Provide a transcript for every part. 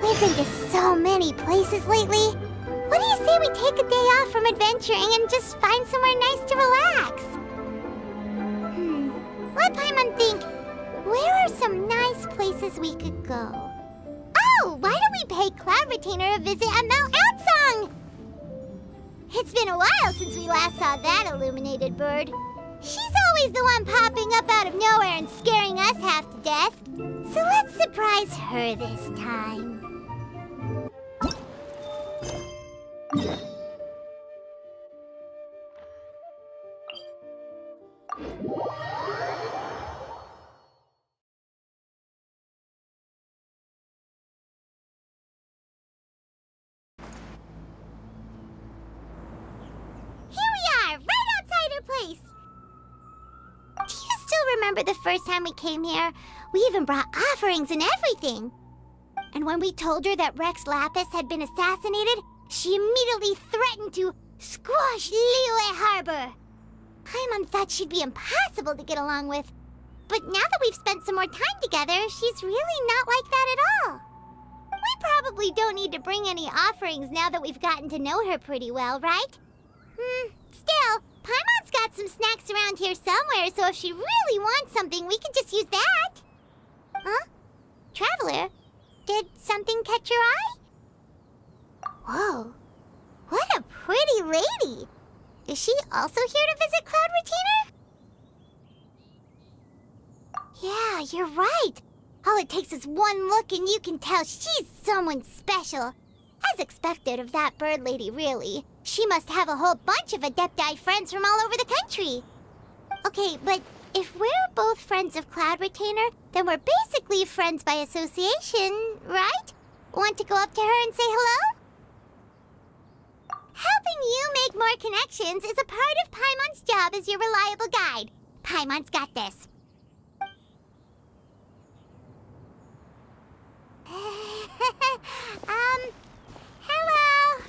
We've been to so many places lately. What do you say we take a day off from adventuring and just find somewhere nice to relax? Let Paimon think. Where are some nice places we could go? Oh, why don't we pay Cloud Retainer a visit at Mount Outsong? It's been a while since we last saw that illuminated bird. She's always the one popping up out of nowhere and scaring us half to death. So let's surprise her this time. Place. Do you still remember the first time we came here? We even brought offerings and everything. And when we told her that Rex Lapis had been assassinated, she immediately threatened to squash Liyue Harbor. Paimon thought she'd be impossible to get along with. But now that we've spent some more time together, she's really not like that at all. We probably don't need to bring any offerings now that we've gotten to know her pretty well, right? Still, Paimon's got some snacks around here somewhere, so if she really wants something, we can just use that. Huh? Traveler, did something catch your eye? Whoa, what a pretty lady. Is she also here to visit Cloud Retainer? Yeah, you're right. All it takes is one look and you can tell she's someone special. As expected of that bird lady, really. She must have a whole bunch of Adepti friends from all over the country. Okay, but if we're both friends of Cloud Retainer, then we're basically friends by association, right? Want to go up to her and say hello? Helping you make more connections is a part of Paimon's job as your reliable guide. Paimon's got this. Hello.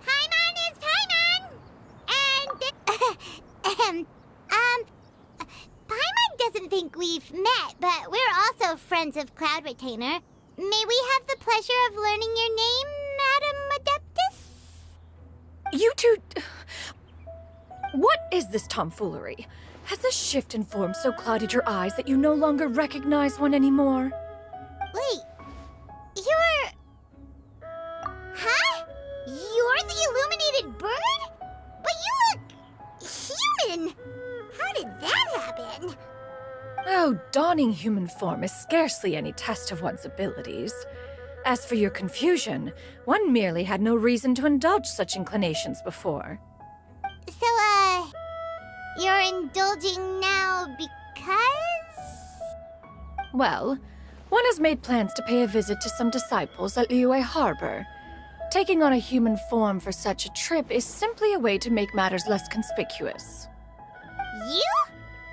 Paimon is Paimon! And, Paimon doesn't think we've met, but we're also friends of Cloud Retainer. May we have the pleasure of learning your name, Madam Adeptus? You two... What is this tomfoolery? Has this shift in form so clouded your eyes that you no longer recognize one anymore? Wait, you're... Huh? You're the illuminated bird? But you look... human! How did that happen? Oh, donning human form is scarcely any test of one's abilities. As for your confusion, one merely had no reason to indulge such inclinations before. So, you're indulging now because? Well, one has made plans to pay a visit to some disciples at Liyue Harbor. Taking on a human form for such a trip is simply a way to make matters less conspicuous. You?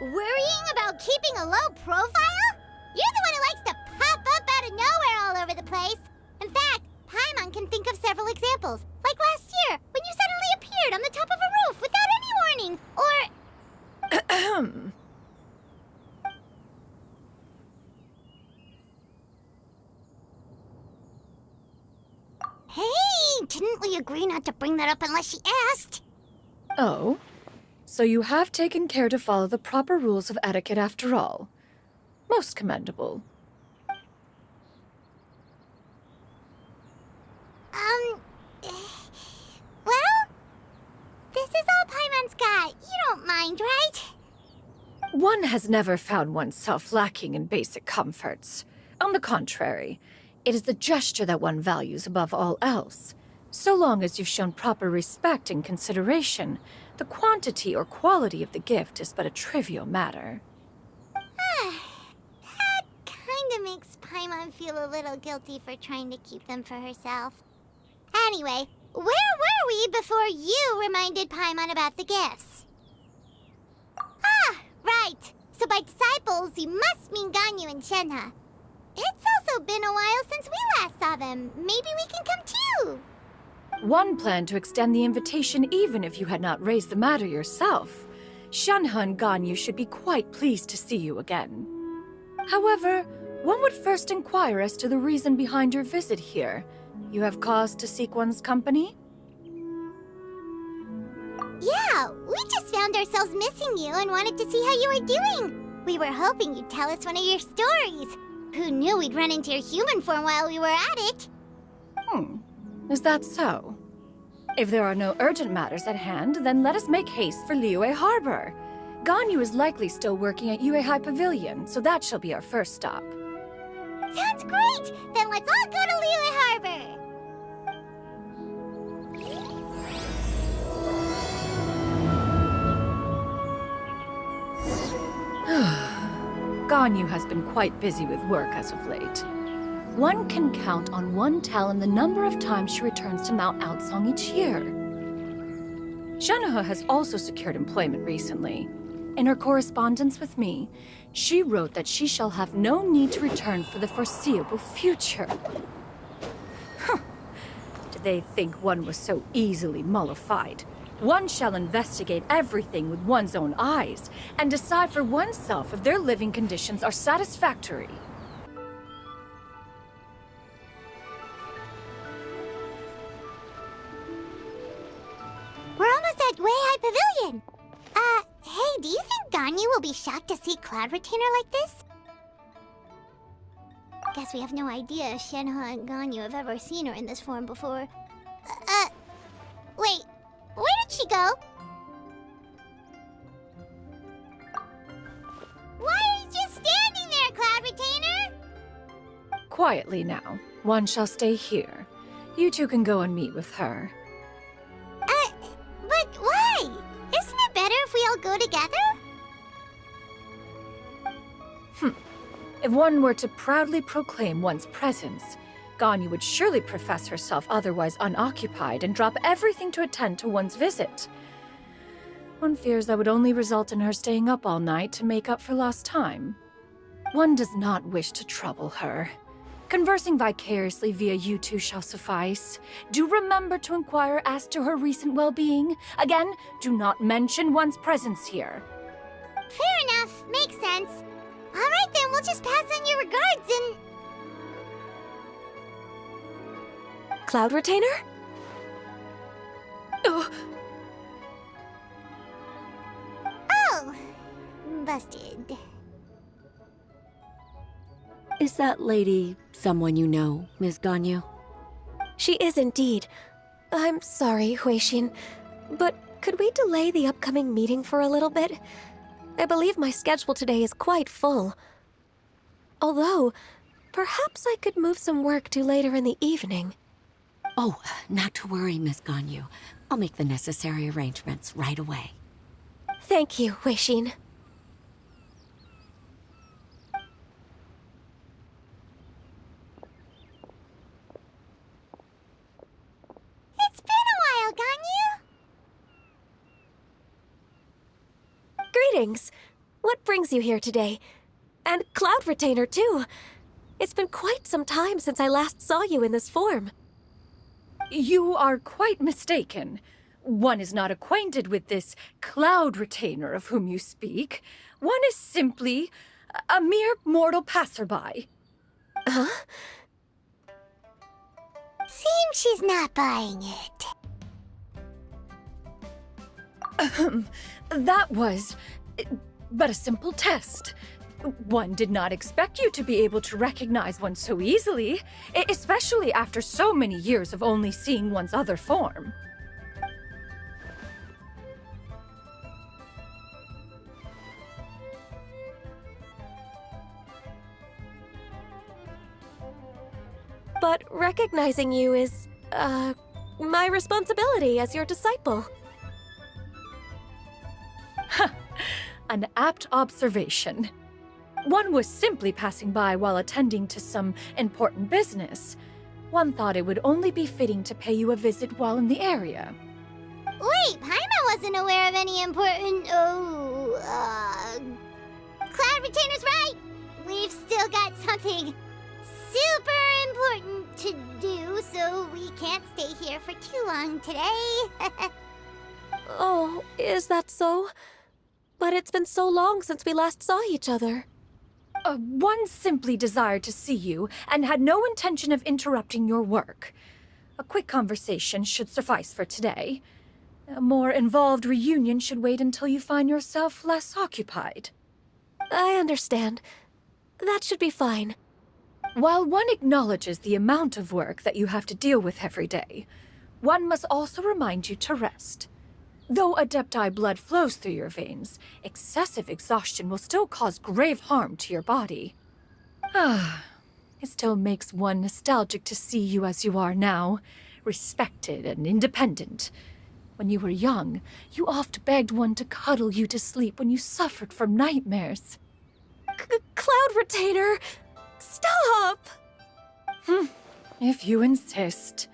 Worrying about keeping a low profile? You're the one who likes to pop up out of nowhere all over the place. In fact, Paimon can think of several examples. Like last year, when you suddenly appeared on the top of a roof without any warning. Or... Hey, didn't we agree not to bring that up unless she asked? Oh? So you have taken care to follow the proper rules of etiquette after all. Most commendable. Well, this is all Paimon's got. You don't mind, right? One has never found oneself lacking in basic comforts. On the contrary, it is the gesture that one values above all else. So long as you've shown proper respect and consideration, the quantity or quality of the gift is but a trivial matter. That kinda makes Paimon feel a little guilty for trying to keep them for herself. Anyway, where were we before you reminded Paimon about the gifts? Ah, right. So by disciples, you must mean Ganyu and Shenhe. It's also been a while since we last saw them. Maybe we can come too. One planned to extend the invitation even if you had not raised the matter yourself. Shenhe and Ganyu should be quite pleased to see you again. However, one would first inquire as to the reason behind your visit here. You have cause to seek one's company? Yeah, we just found ourselves missing you and wanted to see how you were doing. We were hoping you'd tell us one of your stories. Who knew we'd run into your human form while we were at it? Is that so? If there are no urgent matters at hand, then let us make haste for Liyue Harbor. Ganyu is likely still working at Yue High Pavilion, so that shall be our first stop. Sounds great! Then let's all go to Liyue Harbor! Ganyu has been quite busy with work as of late. One can count on one talon the number of times she returns to Mount Outsong each year. Xianyun has also secured employment recently. In her correspondence with me, she wrote that she shall have no need to return for the foreseeable future. Did they think one was so easily mollified? One shall investigate everything with one's own eyes and decide for oneself if their living conditions are satisfactory. We're almost at Yue High Pavilion! Hey, do you think Ganyu will be shocked to see Cloud Retainer like this? Guess we have no idea if Shenhe and Ganyu have ever seen her in this form before. Wait, where did she go? Why are you just standing there, Cloud Retainer? Quietly now. One shall stay here. You two can go and meet with her. But why? Isn't it better if we all go together? If one were to proudly proclaim one's presence, Ganyu would surely profess herself otherwise unoccupied and drop everything to attend to one's visit. One fears that would only result in her staying up all night to make up for lost time. One does not wish to trouble her. Conversing vicariously via you two shall suffice. Do remember to inquire as to her recent well-being. Again, do not mention one's presence here. Fair enough. Makes sense. Alright then, we'll just pass on your regards and... Cloud Retainer? Oh! Busted. Is that lady someone you know, Ms. Ganyu? She is indeed. I'm sorry, Huixin, but could we delay the upcoming meeting for a little bit? I believe my schedule today is quite full. Although, perhaps I could move some work to later in the evening. Oh, not to worry, Miss Ganyu. I'll make the necessary arrangements right away. Thank you, Huixin. It's been a while, Ganyu! Greetings. What brings you here today? And Cloud Retainer, too. It's been quite some time since I last saw you in this form. You are quite mistaken. One is not acquainted with this Cloud Retainer of whom you speak. One is simply a mere mortal passerby. Huh? Seems she's not buying it. That was but a simple test. One did not expect you to be able to recognize one so easily, especially after so many years of only seeing one's other form. But recognizing you is, my responsibility as your disciple. An apt observation. One was simply passing by while attending to some important business. One thought it would only be fitting to pay you a visit while in the area. Wait, Paimon wasn't aware of any important... Cloud Retainer's right! We've still got something super important to do, so we can't stay here for too long today. Oh, is that so? But it's been so long since we last saw each other. One simply desired to see you and had no intention of interrupting your work. A quick conversation should suffice for today. A more involved reunion should wait until you find yourself less occupied. I understand. That should be fine. While one acknowledges the amount of work that you have to deal with every day, one must also remind you to rest. Though Adepti blood flows through your veins, excessive exhaustion will still cause grave harm to your body. It still makes one nostalgic to see you as you are now, respected and independent. When you were young, you oft begged one to cuddle you to sleep when you suffered from nightmares. Cloud Retainer! Stop! If you insist.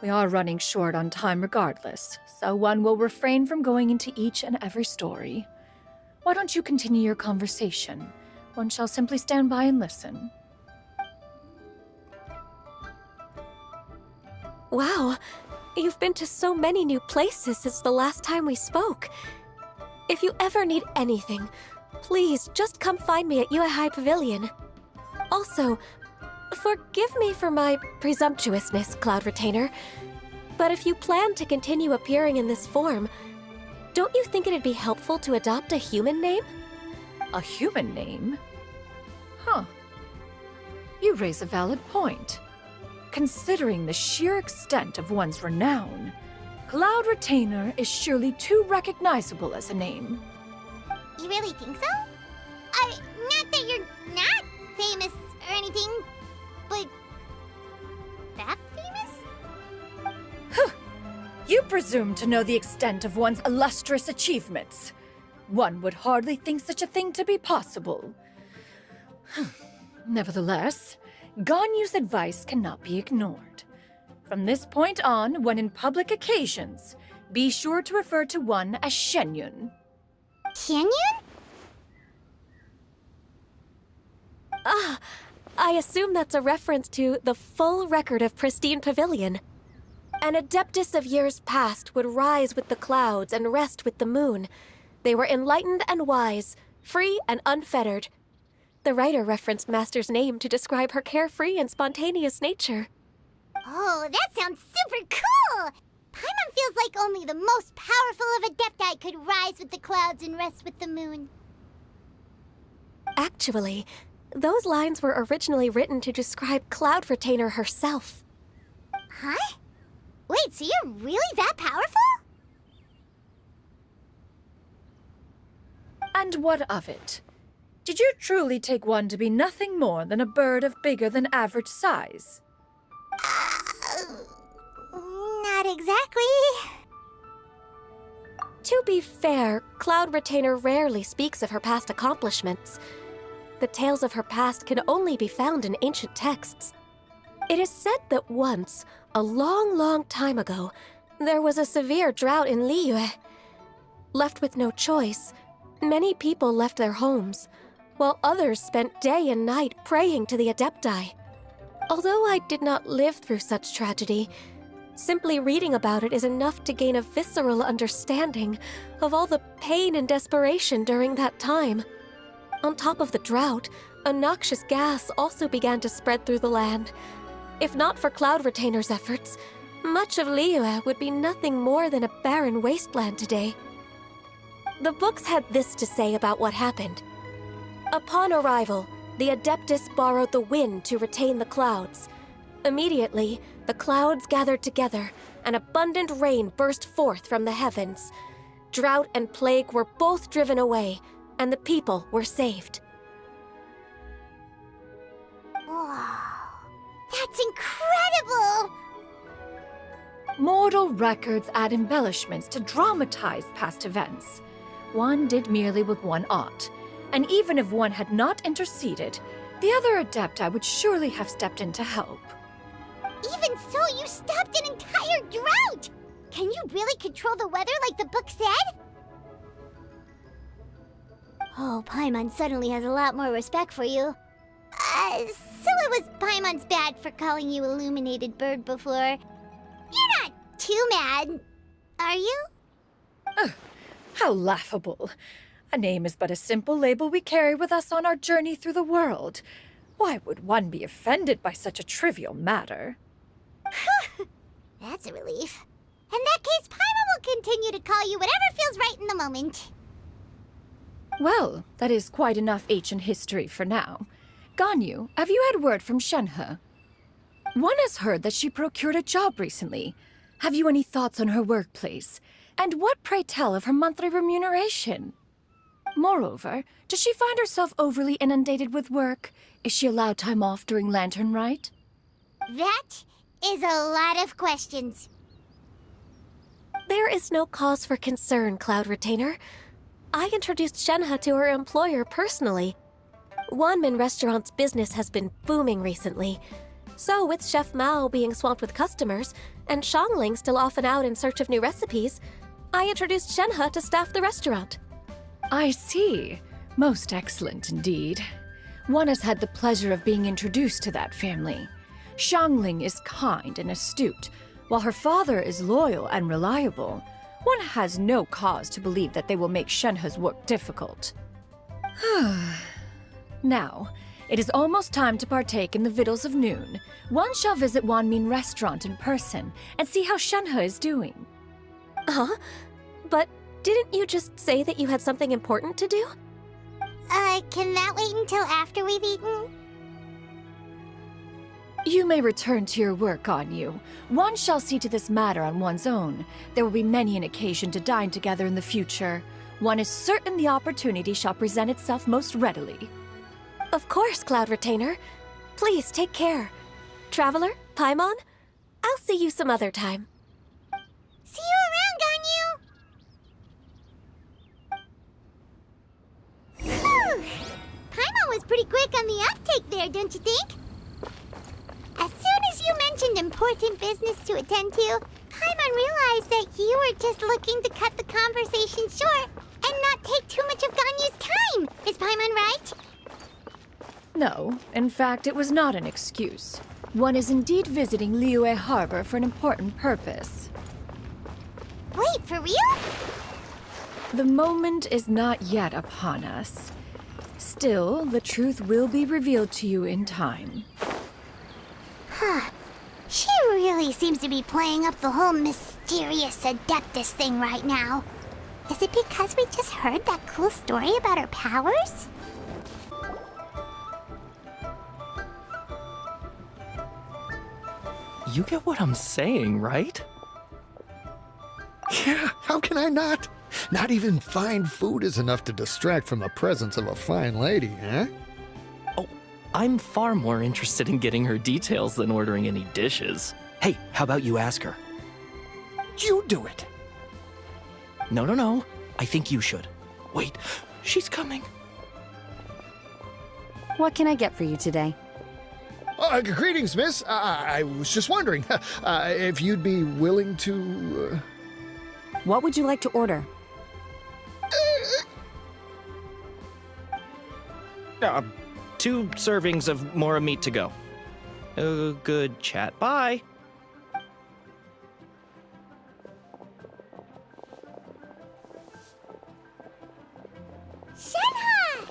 We are running short on time regardless, so one will refrain from going into each and every story. Why don't you continue your conversation? One shall simply stand by and listen. Wow, you've been to so many new places since the last time we spoke. If you ever need anything, please just come find me at Uehai Pavilion. Also, forgive me for my presumptuousness, Cloud Retainer, but if you plan to continue appearing in this form, don't you think it'd be helpful to adopt a human name? A human name? Huh. You raise a valid point. Considering the sheer extent of one's renown, Cloud Retainer is surely too recognizable as a name. You really think so? Not that you're not famous or anything, but that famous? You presume to know the extent of one's illustrious achievements. One would hardly think such a thing to be possible. Nevertheless, Ganyu's advice cannot be ignored. From this point on, when in public occasions, be sure to refer to one as Xianyun. Xianyun? I assume that's a reference to the full record of Pristine Pavilion. An Adeptus of years past would rise with the clouds and rest with the moon. They were enlightened and wise, free and unfettered. The writer referenced Master's name to describe her carefree and spontaneous nature. Oh, that sounds super cool! Paimon feels like only the most powerful of Adepti could rise with the clouds and rest with the moon. Actually, those lines were originally written to describe Cloud Retainer herself. Huh? Wait, so you're really that powerful? And what of it? Did you truly take one to be nothing more than a bird of bigger than average size? Not exactly. To be fair, Cloud Retainer rarely speaks of her past accomplishments. The tales of her past can only be found in ancient texts. It is said that once, a long, long time ago, there was a severe drought in Liyue. Left with no choice, many people left their homes, while others spent day and night praying to the Adepti. Although I did not live through such tragedy, simply reading about it is enough to gain a visceral understanding of all the pain and desperation during that time. On top of the drought, a noxious gas also began to spread through the land. If not for Cloud Retainer's efforts, much of Liyue would be nothing more than a barren wasteland today. The books had this to say about what happened. Upon arrival, the Adeptus borrowed the wind to retain the clouds. Immediately, the clouds gathered together, and abundant rain burst forth from the heavens. Drought and plague were both driven away, and the people were saved. Wow, that's incredible! Mortal records add embellishments to dramatize past events. One did merely what one ought, and even if one had not interceded, the other Adepti would surely have stepped in to help. Even so, you stopped an entire drought! Can you really control the weather like the book said? Oh, Paimon suddenly has a lot more respect for you. So it was Paimon's bad for calling you Illuminated Bird before. You're not too mad, are you? How laughable. A name is but a simple label we carry with us on our journey through the world. Why would one be offended by such a trivial matter? That's a relief. In that case, Paimon will continue to call you whatever feels right in the moment. Well, that is quite enough ancient history for now. Ganyu, have you had word from Shenhe? One has heard that she procured a job recently. Have you any thoughts on her workplace? And what, pray tell, of her monthly remuneration? Moreover, does she find herself overly inundated with work? Is she allowed time off during Lantern Rite? That is a lot of questions. There is no cause for concern, Cloud Retainer. I introduced Shenhe to her employer personally. Wanmin Restaurant's business has been booming recently. So with Chef Mao being swamped with customers, and Xiangling still off and out in search of new recipes, I introduced Shenhe to staff the restaurant. I see. Most excellent indeed. One has had the pleasure of being introduced to that family. Xiangling is kind and astute, while her father is loyal and reliable. One has no cause to believe that they will make Shenhe's work difficult. Now, it is almost time to partake in the victuals of noon. One shall visit Wanmin Restaurant in person and see how Shenhe is doing. Huh? But didn't you just say that you had something important to do? Can that wait until after we've eaten? You may return to your work, Ganyu. One shall see to this matter on one's own. There will be many an occasion to dine together in the future. One is certain the opportunity shall present itself most readily. Of course, Cloud Retainer. Please take care. Traveler, Paimon, I'll see you some other time. See you around, Ganyu! Whew. Paimon was pretty quick on the uptake there, don't you think? As soon as you mentioned important business to attend to, Paimon realized that you were just looking to cut the conversation short and not take too much of Ganyu's time. Is Paimon right? No, in fact, it was not an excuse. One is indeed visiting Liyue Harbor for an important purpose. Wait, for real? The moment is not yet upon us. Still, the truth will be revealed to you in time. Huh. She really seems to be playing up the whole mysterious Adeptus thing right now. Is it because we just heard that cool story about her powers? You get what I'm saying, right? Yeah, how can I not? Not even fine food is enough to distract from the presence of a fine lady, eh? Oh, I'm far more interested in getting her details than ordering any dishes. Hey, how about you ask her? You do it. No. I think you should. Wait, she's coming. What can I get for you today? Greetings, miss. I was just wondering if you'd be willing to... What would you like to order? 2 servings of Mora meat to go. Good chat. Bye. Shenhe!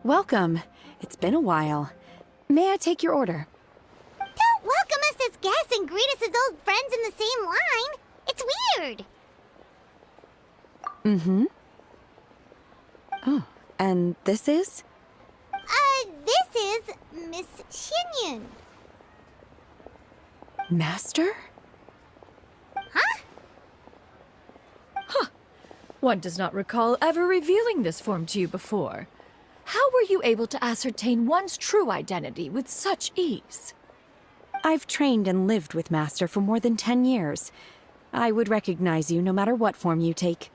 Welcome. It's been a while. May I take your order? Don't welcome us as guests and greet us as old friends in the same line. It's weird. Mm-hmm. Oh, and this is? This is Miss Xianyun. Master? Huh? One does not recall ever revealing this form to you before. How were you able to ascertain one's true identity with such ease? I've trained and lived with Master for more than 10 years. I would recognize you no matter what form you take.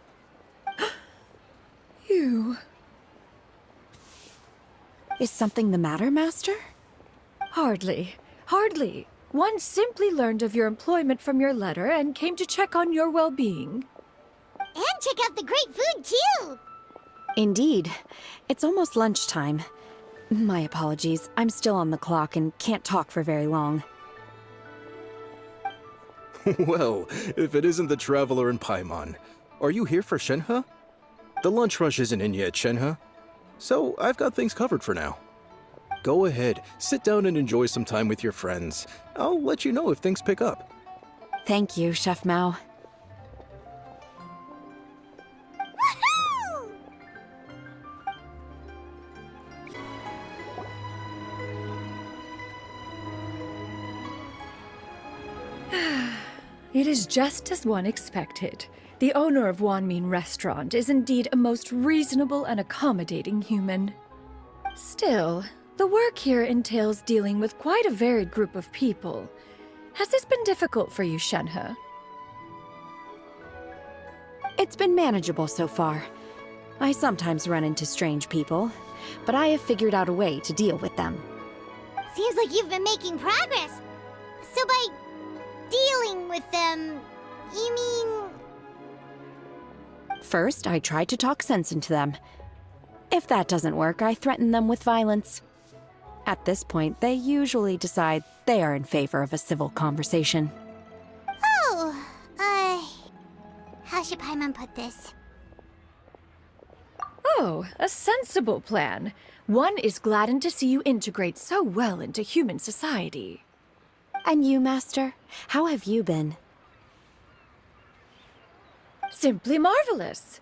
You... Is something the matter, Master? Hardly. One simply learned of your employment from your letter and came to check on your well-being. And check out the great food, too. Indeed. It's almost lunchtime. My apologies. I'm still on the clock and can't talk for very long. Well, if it isn't the Traveler and Paimon. Are you here for Shenhe? The lunch rush isn't in yet, Shenhe. So I've got things covered for now. Go ahead, sit down and enjoy some time with your friends. I'll let you know if things pick up. Thank you, Chef Mao. Woohoo! It is just as one expected. The owner of Wanmin Restaurant is indeed a most reasonable and accommodating human. Still, the work here entails dealing with quite a varied group of people. Has this been difficult for you, Shenhe? It's been manageable so far. I sometimes run into strange people, but I have figured out a way to deal with them. Seems like you've been making progress. So by dealing with them, you mean... First, I try to talk sense into them. If that doesn't work, I threaten them with violence. At this point, they usually decide they are in favor of a civil conversation. Oh, how should Paimon put this? Oh, a sensible plan. One is gladdened to see you integrate so well into human society. And you, Master? How have you been? Simply marvelous.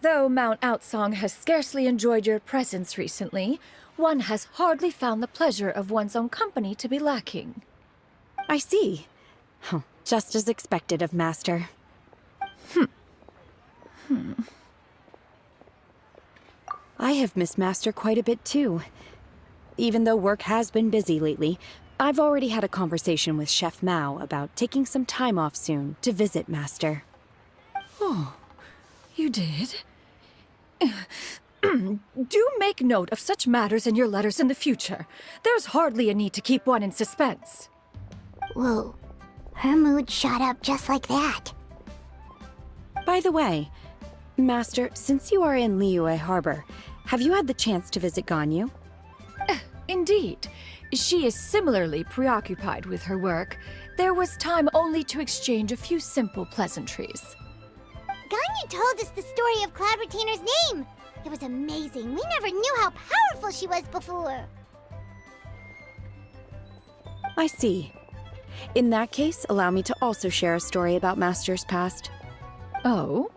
Though Mount Outsong has scarcely enjoyed your presence recently, one has hardly found the pleasure of one's own company to be lacking. I see. Oh, just as expected of Master. I have missed Master quite a bit too. Even though work has been busy lately, I've already had a conversation with Chef Mao about taking some time off soon to visit Master. Oh, you did? Do make note of such matters in your letters in the future. There's hardly a need to keep one in suspense. Whoa, her mood shot up just like that. By the way, Master, since you are in Liyue Harbor, have you had the chance to visit Ganyu? Indeed. She is similarly preoccupied with her work. There was time only to exchange a few simple pleasantries. Ganyu told us the story of Cloud Retainer's name. It was amazing. We never knew how powerful she was before. I see. In that case, allow me to also share a story about Master's past. Oh?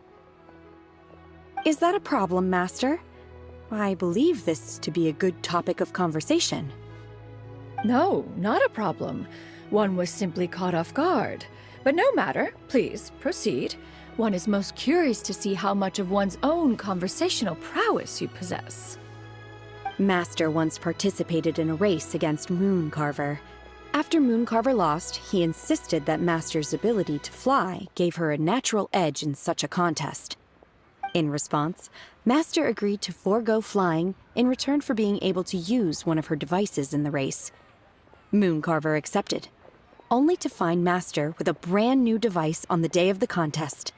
Is that a problem, Master? I believe this to be a good topic of conversation. No, not a problem. One was simply caught off guard. But no matter. Please, proceed. One is most curious to see how much of one's own conversational prowess you possess. Master once participated in a race against Mooncarver. After Mooncarver lost, he insisted that Master's ability to fly gave her a natural edge in such a contest. In response, Master agreed to forego flying in return for being able to use one of her devices in the race. Mooncarver accepted, only to find Master with a brand new device on the day of the contest.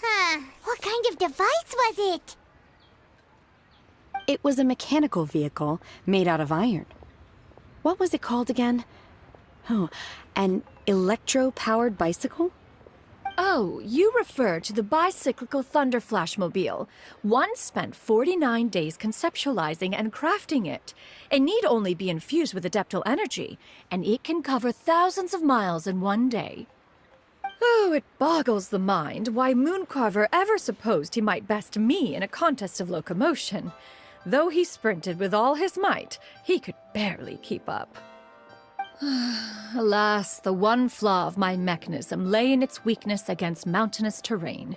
Huh, what kind of device was it? It was a mechanical vehicle made out of iron. What was it called again? Oh, an electro-powered bicycle? Oh, you refer to the bicyclical Thunder Flashmobile. One spent 49 days conceptualizing and crafting it. It need only be infused with adeptal energy, and it can cover thousands of miles in one day. Oh, it boggles the mind why Mooncarver ever supposed he might best me in a contest of locomotion. Though he sprinted with all his might, he could barely keep up. Alas, the one flaw of my mechanism lay in its weakness against mountainous terrain.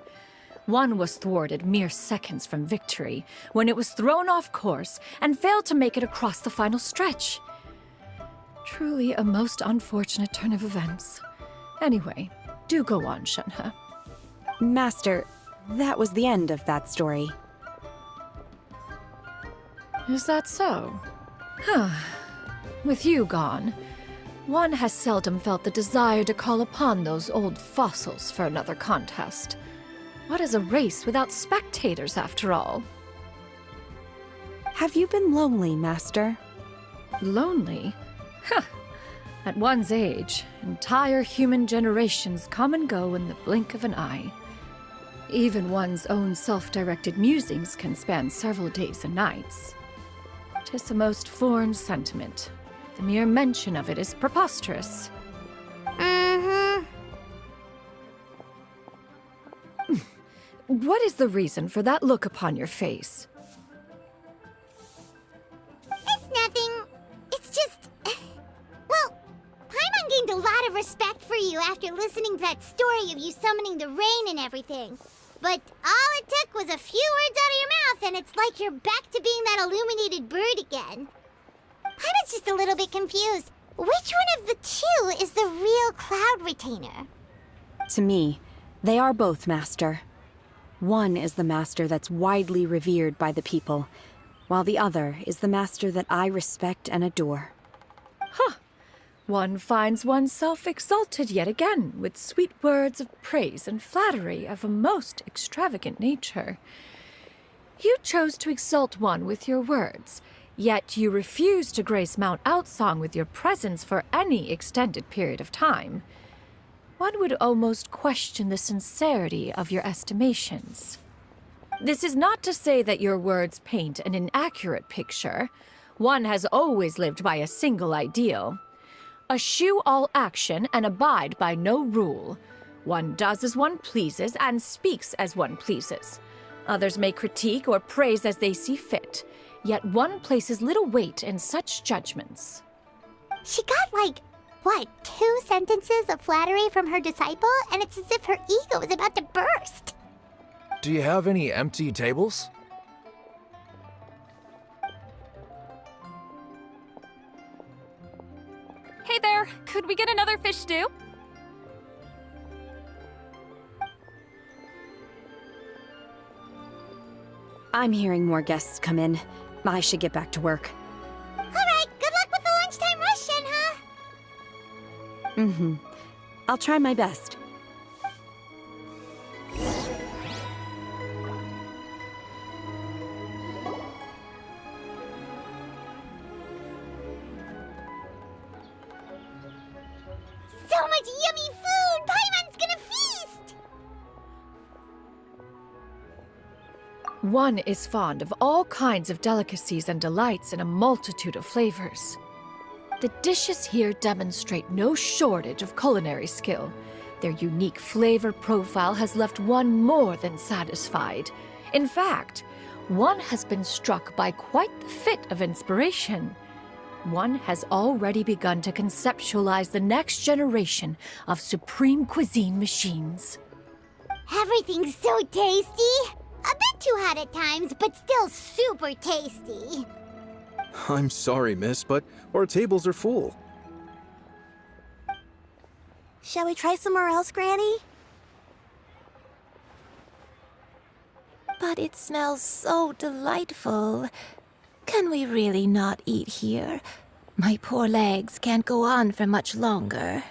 One was thwarted mere seconds from victory, when it was thrown off course and failed to make it across the final stretch. Truly a most unfortunate turn of events. Anyway, do go on, Shenhe. Master, that was the end of that story. Is that so? Huh. With you gone, one has seldom felt the desire to call upon those old fossils for another contest. What is a race without spectators, after all? Have you been lonely, Master? Lonely? Huh. At one's age, entire human generations come and go in the blink of an eye. Even one's own self-directed musings can span several days and nights. 'Tis a most foreign sentiment. The mere mention of it is preposterous. Mm-hmm. What is the reason for that look upon your face? It's nothing. It's just... Well, Paimon gained a lot of respect for you after listening to that story of you summoning the rain and everything. But all it took was a few words out of your mouth, and it's like you're back to being that illuminated bird again. Paimon's just a little bit confused. Which one of the two is the real Cloud Retainer? To me, they are both, Master. One is the master that's widely revered by the people, while the other is the master that I respect and adore. Huh. One finds oneself exalted yet again with sweet words of praise and flattery of a most extravagant nature. You chose to exalt one with your words, yet you refuse to grace Mount Outsong with your presence for any extended period of time. One would almost question the sincerity of your estimations. This is not to say that your words paint an inaccurate picture. One has always lived by a single ideal. Eschew all action and abide by no rule. One does as one pleases and speaks as one pleases. Others may critique or praise as they see fit, yet one places little weight in such judgments. She got like, what, 2 sentences of flattery from her disciple, and it's as if her ego is about to burst. Do you have any empty tables? Hey there, could we get another fish stew? I'm hearing more guests come in. I should get back to work. All right, good luck with the lunchtime rush, Shenhe. Mm-hmm. I'll try my best. So much yummy food! Paimon's gonna feast! One is fond of all kinds of delicacies and delights in a multitude of flavors. The dishes here demonstrate no shortage of culinary skill. Their unique flavor profile has left one more than satisfied. In fact, one has been struck by quite the fit of inspiration. One has already begun to conceptualize the next generation of supreme cuisine machines. Everything's so tasty! A bit too hot at times, but still super tasty. I'm sorry, miss, but our tables are full. Shall we try somewhere else, Granny? But it smells so delightful. Can we really not eat here? My poor legs can't go on for much longer.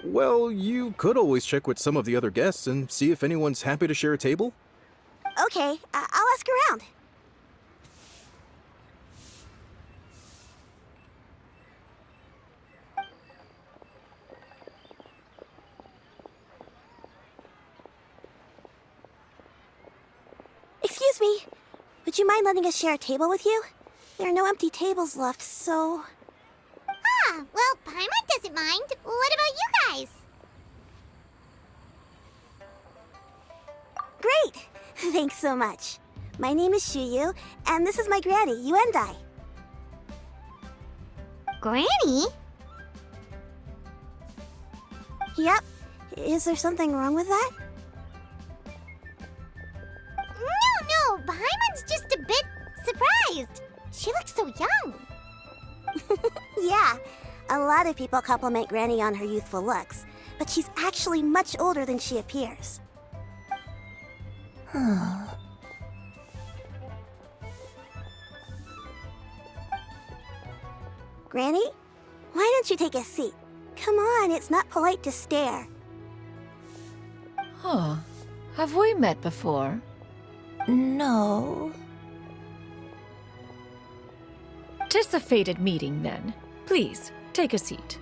Well, you could always check with some of the other guests and see if anyone's happy to share a table. Okay, I'll ask around. Excuse me. Would you mind letting us share a table with you? There are no empty tables left, so... Ah, well, Paimon doesn't mind. What about you guys? Great! Thanks so much. My name is Xianyun, and this is my granny, Yuendai. Granny? Yep. Is there something wrong with that? No, Paimon's just a bit surprised. She looks so young. Yeah, a lot of people compliment Granny on her youthful looks, but she's actually much older than she appears. Granny, why don't you take a seat? Come on, it's not polite to stare. Huh. Have we met before? No. 'Tis a fated meeting, then. Please, take a seat.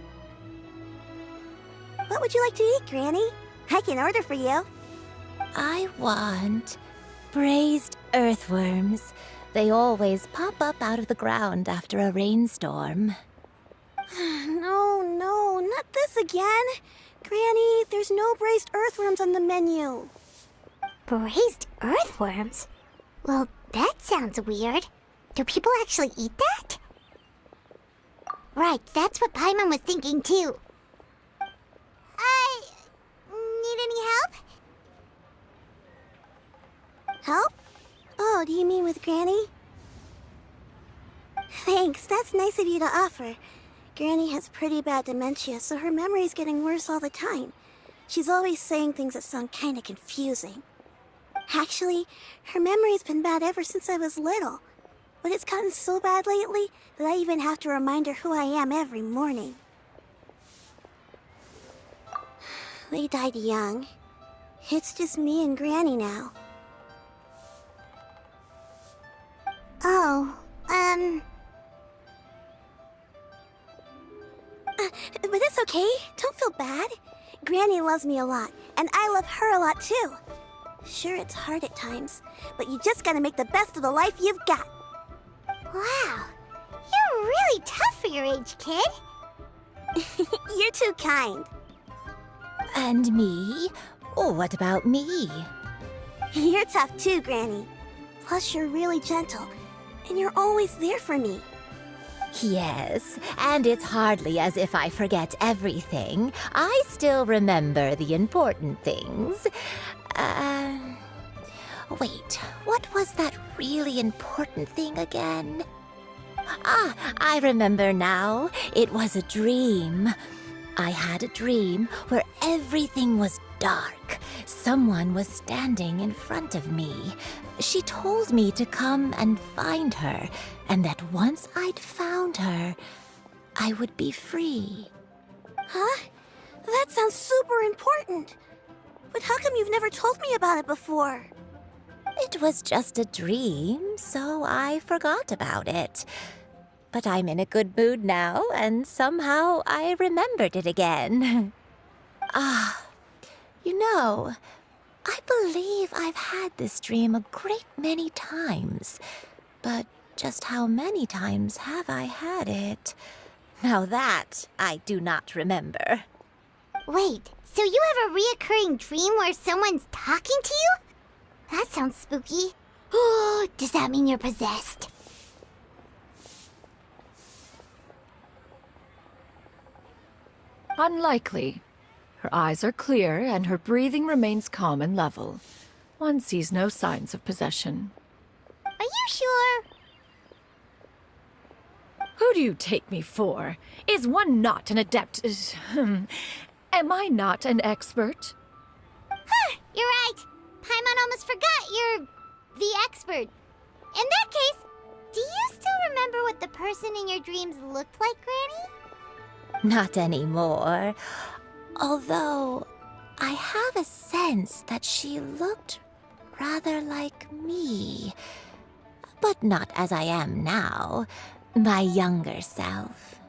What would you like to eat, Granny? I can order for you. I want braised earthworms. They always pop up out of the ground after a rainstorm. No, not this again. Granny, there's no braised earthworms on the menu. Braised earthworms? Well, that sounds weird. Do people actually eat that? Right, that's what Paimon was thinking too. Need any help? Help? Oh, do you mean with Granny? Thanks, that's nice of you to offer. Granny has pretty bad dementia, so her memory's getting worse all the time. She's always saying things that sound kinda confusing. Actually, her memory's been bad ever since I was little. But it's gotten so bad lately that I even have to remind her who I am every morning. They died young. It's just me and Granny now. Oh, but it's okay. Don't feel bad. Granny loves me a lot, and I love her a lot too. Sure, it's hard at times, but you just gotta make the best of the life you've got. Wow, you're really tough for your age, kid. You're too kind. And me? Oh, what about me? You're tough too, Granny. Plus, you're really gentle, and you're always there for me. Yes, and it's hardly as if I forget everything. I still remember the important things. Wait, what was that really important thing again? Ah, I remember now. It was a dream. I had a dream where everything was dark. Someone was standing in front of me. She told me to come and find her, and that once I'd found her, I would be free. Huh? That sounds super important. But how come you've never told me about it before? It was just a dream, so I forgot about it. But I'm in a good mood now, and somehow I remembered it again. You know, I believe I've had this dream a great many times. But just how many times have I had it? Now that I do not remember. Wait, so you have a reoccurring dream where someone's talking to you? That sounds spooky. Oh, does that mean you're possessed? Unlikely. Her eyes are clear and her breathing remains calm and level. One sees no signs of possession. Are you sure? Who do you take me for? Is one not an adept? Am I not an expert? Huh, you're right. Paimon almost forgot you're the expert. In that case, do you still remember what the person in your dreams looked like, Granny? Not anymore. Although, I have a sense that she looked rather like me. But not as I am now. My younger self.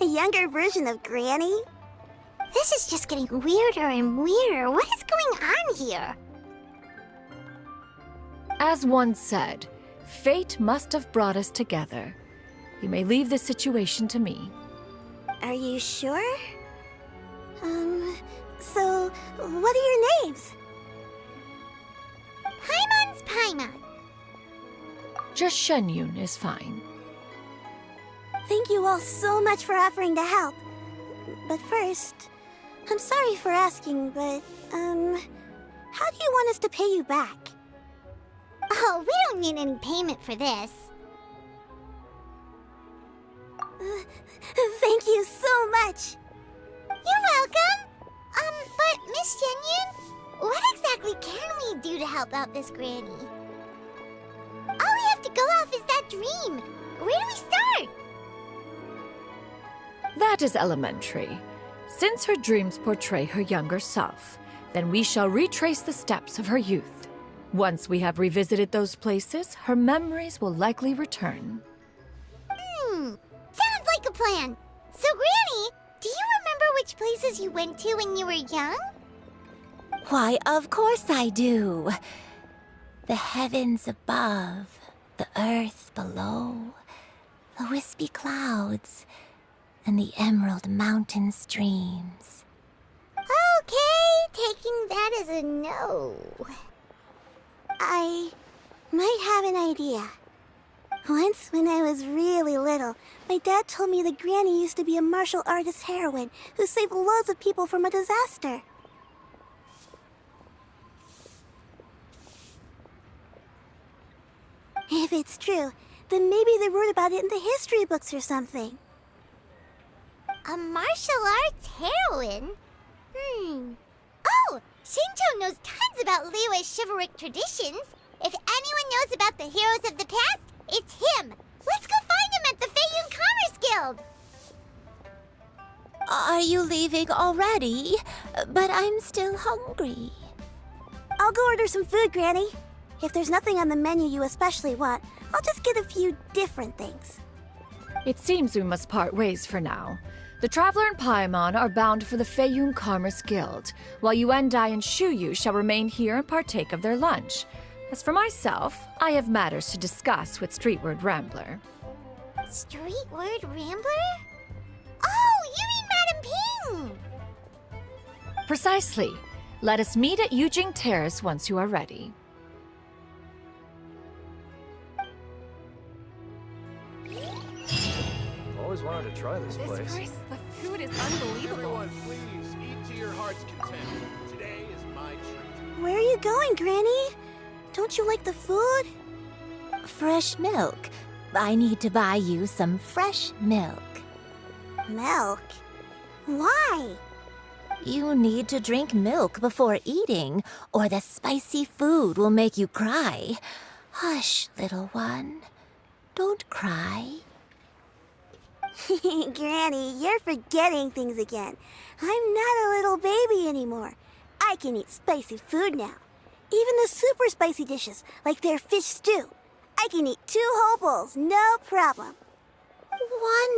A younger version of Granny? This is just getting weirder and weirder. What is going on here? As one said, fate must have brought us together. You may leave this situation to me. Are you sure? So, what are your names? Paimon's Paimon. Just Xianyun is fine. Thank you all so much for offering to help. But first, I'm sorry for asking, but, how do you want us to pay you back? Oh, we don't need any payment for this. Thank you so much. You're welcome. But Miss Xianyun, what exactly can we do to help out this granny? All we have to go off is that dream. Where do we start? That is elementary. Since her dreams portray her younger self, then we shall retrace the steps of her youth. Once we have revisited those places, her memories will likely return. Sounds like a plan. So, Granny, do you remember which places you went to when you were young? Why, of course I do. The heavens above, the earth below, the wispy clouds, and the emerald mountain streams. Okay, taking that as a no. I might have an idea. Once, when I was really little, my dad told me that Granny used to be a martial artist heroine who saved loads of people from a disaster. If it's true, then maybe they wrote about it in the history books or something. A martial arts heroine? Oh, Shincho knows tons about Liyue's chivalric traditions. If anyone knows about the heroes of the past, it's him. Let's go find him at the Xianyun Commerce Guild. Are you leaving already? But I'm still hungry. I'll go order some food, Granny. If there's nothing on the menu you especially want, I'll just get a few different things. It seems we must part ways for now. The Traveler and Paimon are bound for the Xianyun Commerce Guild, while Yuendai and Shuyu shall remain here and partake of their lunch. As for myself, I have matters to discuss with Streetward Rambler. Streetward Rambler? Oh, you mean Madam Ping! Precisely. Let us meet at Yujing Terrace once you are ready. Always wanted to try this place. The food is unbelievable. Everyone, please, eat to your heart's content. Today is my treat. Where are you going, Granny? Don't you like the food? Fresh milk. I need to buy you some fresh milk. Milk? Why? You need to drink milk before eating, or the spicy food will make you cry. Hush, little one. Don't cry. Granny, you're forgetting things again. I'm not a little baby anymore. I can eat spicy food now. Even the super spicy dishes, like their fish stew. I can eat 2 whole bowls, no problem.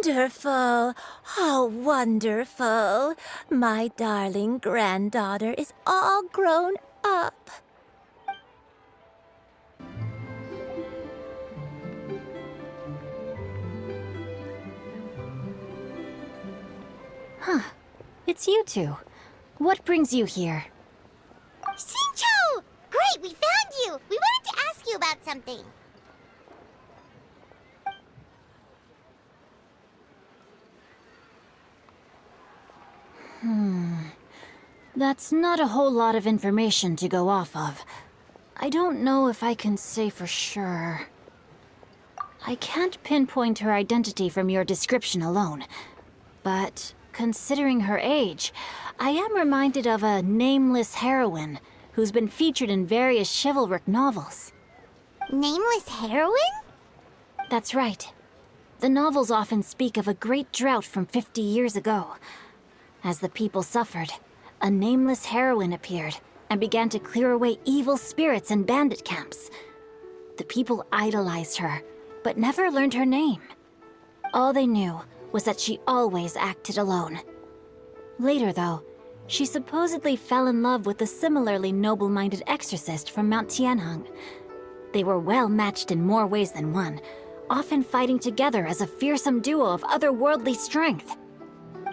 Wonderful. Oh, wonderful. My darling granddaughter is all grown up. Huh. It's you two. What brings you here? Shincho! Great, we found you! We wanted to ask you about something. That's not a whole lot of information to go off of. I don't know if I can say for sure. I can't pinpoint her identity from your description alone. But considering her age, I am reminded of a nameless heroine who's been featured in various chivalric novels. Nameless heroine? That's right. The novels often speak of a great drought from 50 years ago. As the people suffered, a nameless heroine appeared and began to clear away evil spirits in bandit camps. The people idolized her, but never learned her name. All they knew was that she always acted alone. Later, though, she supposedly fell in love with a similarly noble-minded exorcist from Mount Tianheng. They were well matched in more ways than one, often fighting together as a fearsome duo of otherworldly strength.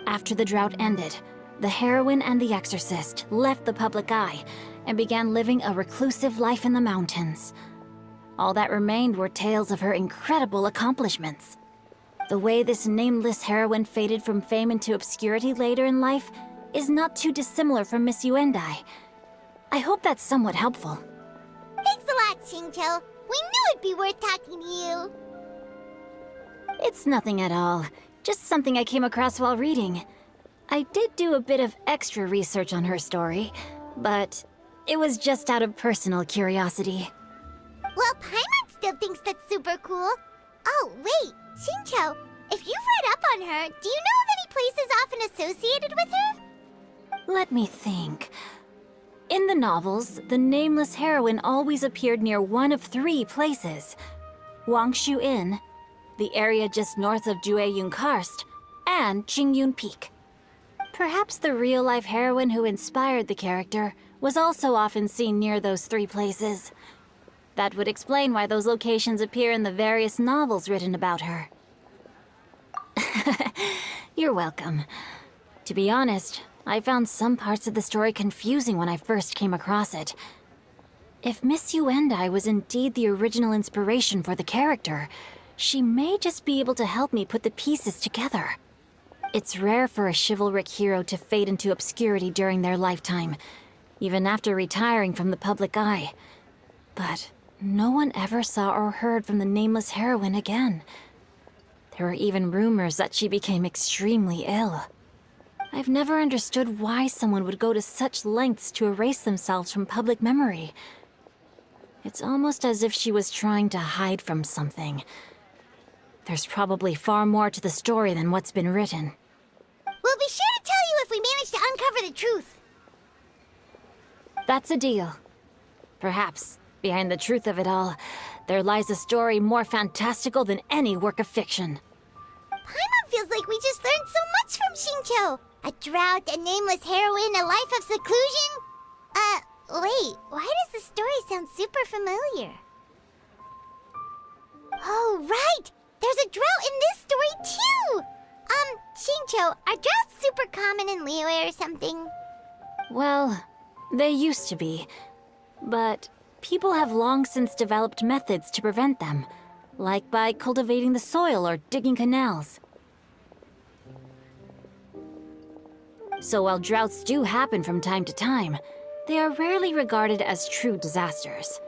After the drought ended, the heroine and the exorcist left the public eye and began living a reclusive life in the mountains. All that remained were tales of her incredible accomplishments. The way this nameless heroine faded from fame into obscurity later in life is not too dissimilar from Miss Yuendai. I hope that's somewhat helpful. Thanks a lot, Shincho. We knew it'd be worth talking to you. It's nothing at all. Just something I came across while reading. I did do a bit of extra research on her story, but it was just out of personal curiosity. Well, Paimon still thinks that's super cool. Oh, wait, Shincho, if you've read up on her, do you know of any places often associated with her? Let me think. In the novels, the nameless heroine always appeared near one of 3 places. Wangshu Inn, the area just north of Jueyun Karst, and Qingyun Peak. Perhaps the real-life heroine who inspired the character was also often seen near those 3 places. That would explain why those locations appear in the various novels written about her. You're welcome. To be honest, I found some parts of the story confusing when I first came across it. If Miss Yuendai was indeed the original inspiration for the character, she may just be able to help me put the pieces together. It's rare for a chivalric hero to fade into obscurity during their lifetime, even after retiring from the public eye. But no one ever saw or heard from the nameless heroine again. There were even rumors that she became extremely ill. I've never understood why someone would go to such lengths to erase themselves from public memory. It's almost as if she was trying to hide from something. There's probably far more to the story than what's been written. We'll be sure to tell you if we manage to uncover the truth. That's a deal. Perhaps, behind the truth of it all, there lies a story more fantastical than any work of fiction. Paimon feels like we just learned so much from Xingqiu. A drought, a nameless heroine, a life of seclusion. Wait, why does the story sound super familiar? Oh, right! There's a drought in this story, too! Xingqiu, are droughts super common in Liyue or something? Well, they used to be. But people have long since developed methods to prevent them, like by cultivating the soil or digging canals. So while droughts do happen from time to time, they are rarely regarded as true disasters.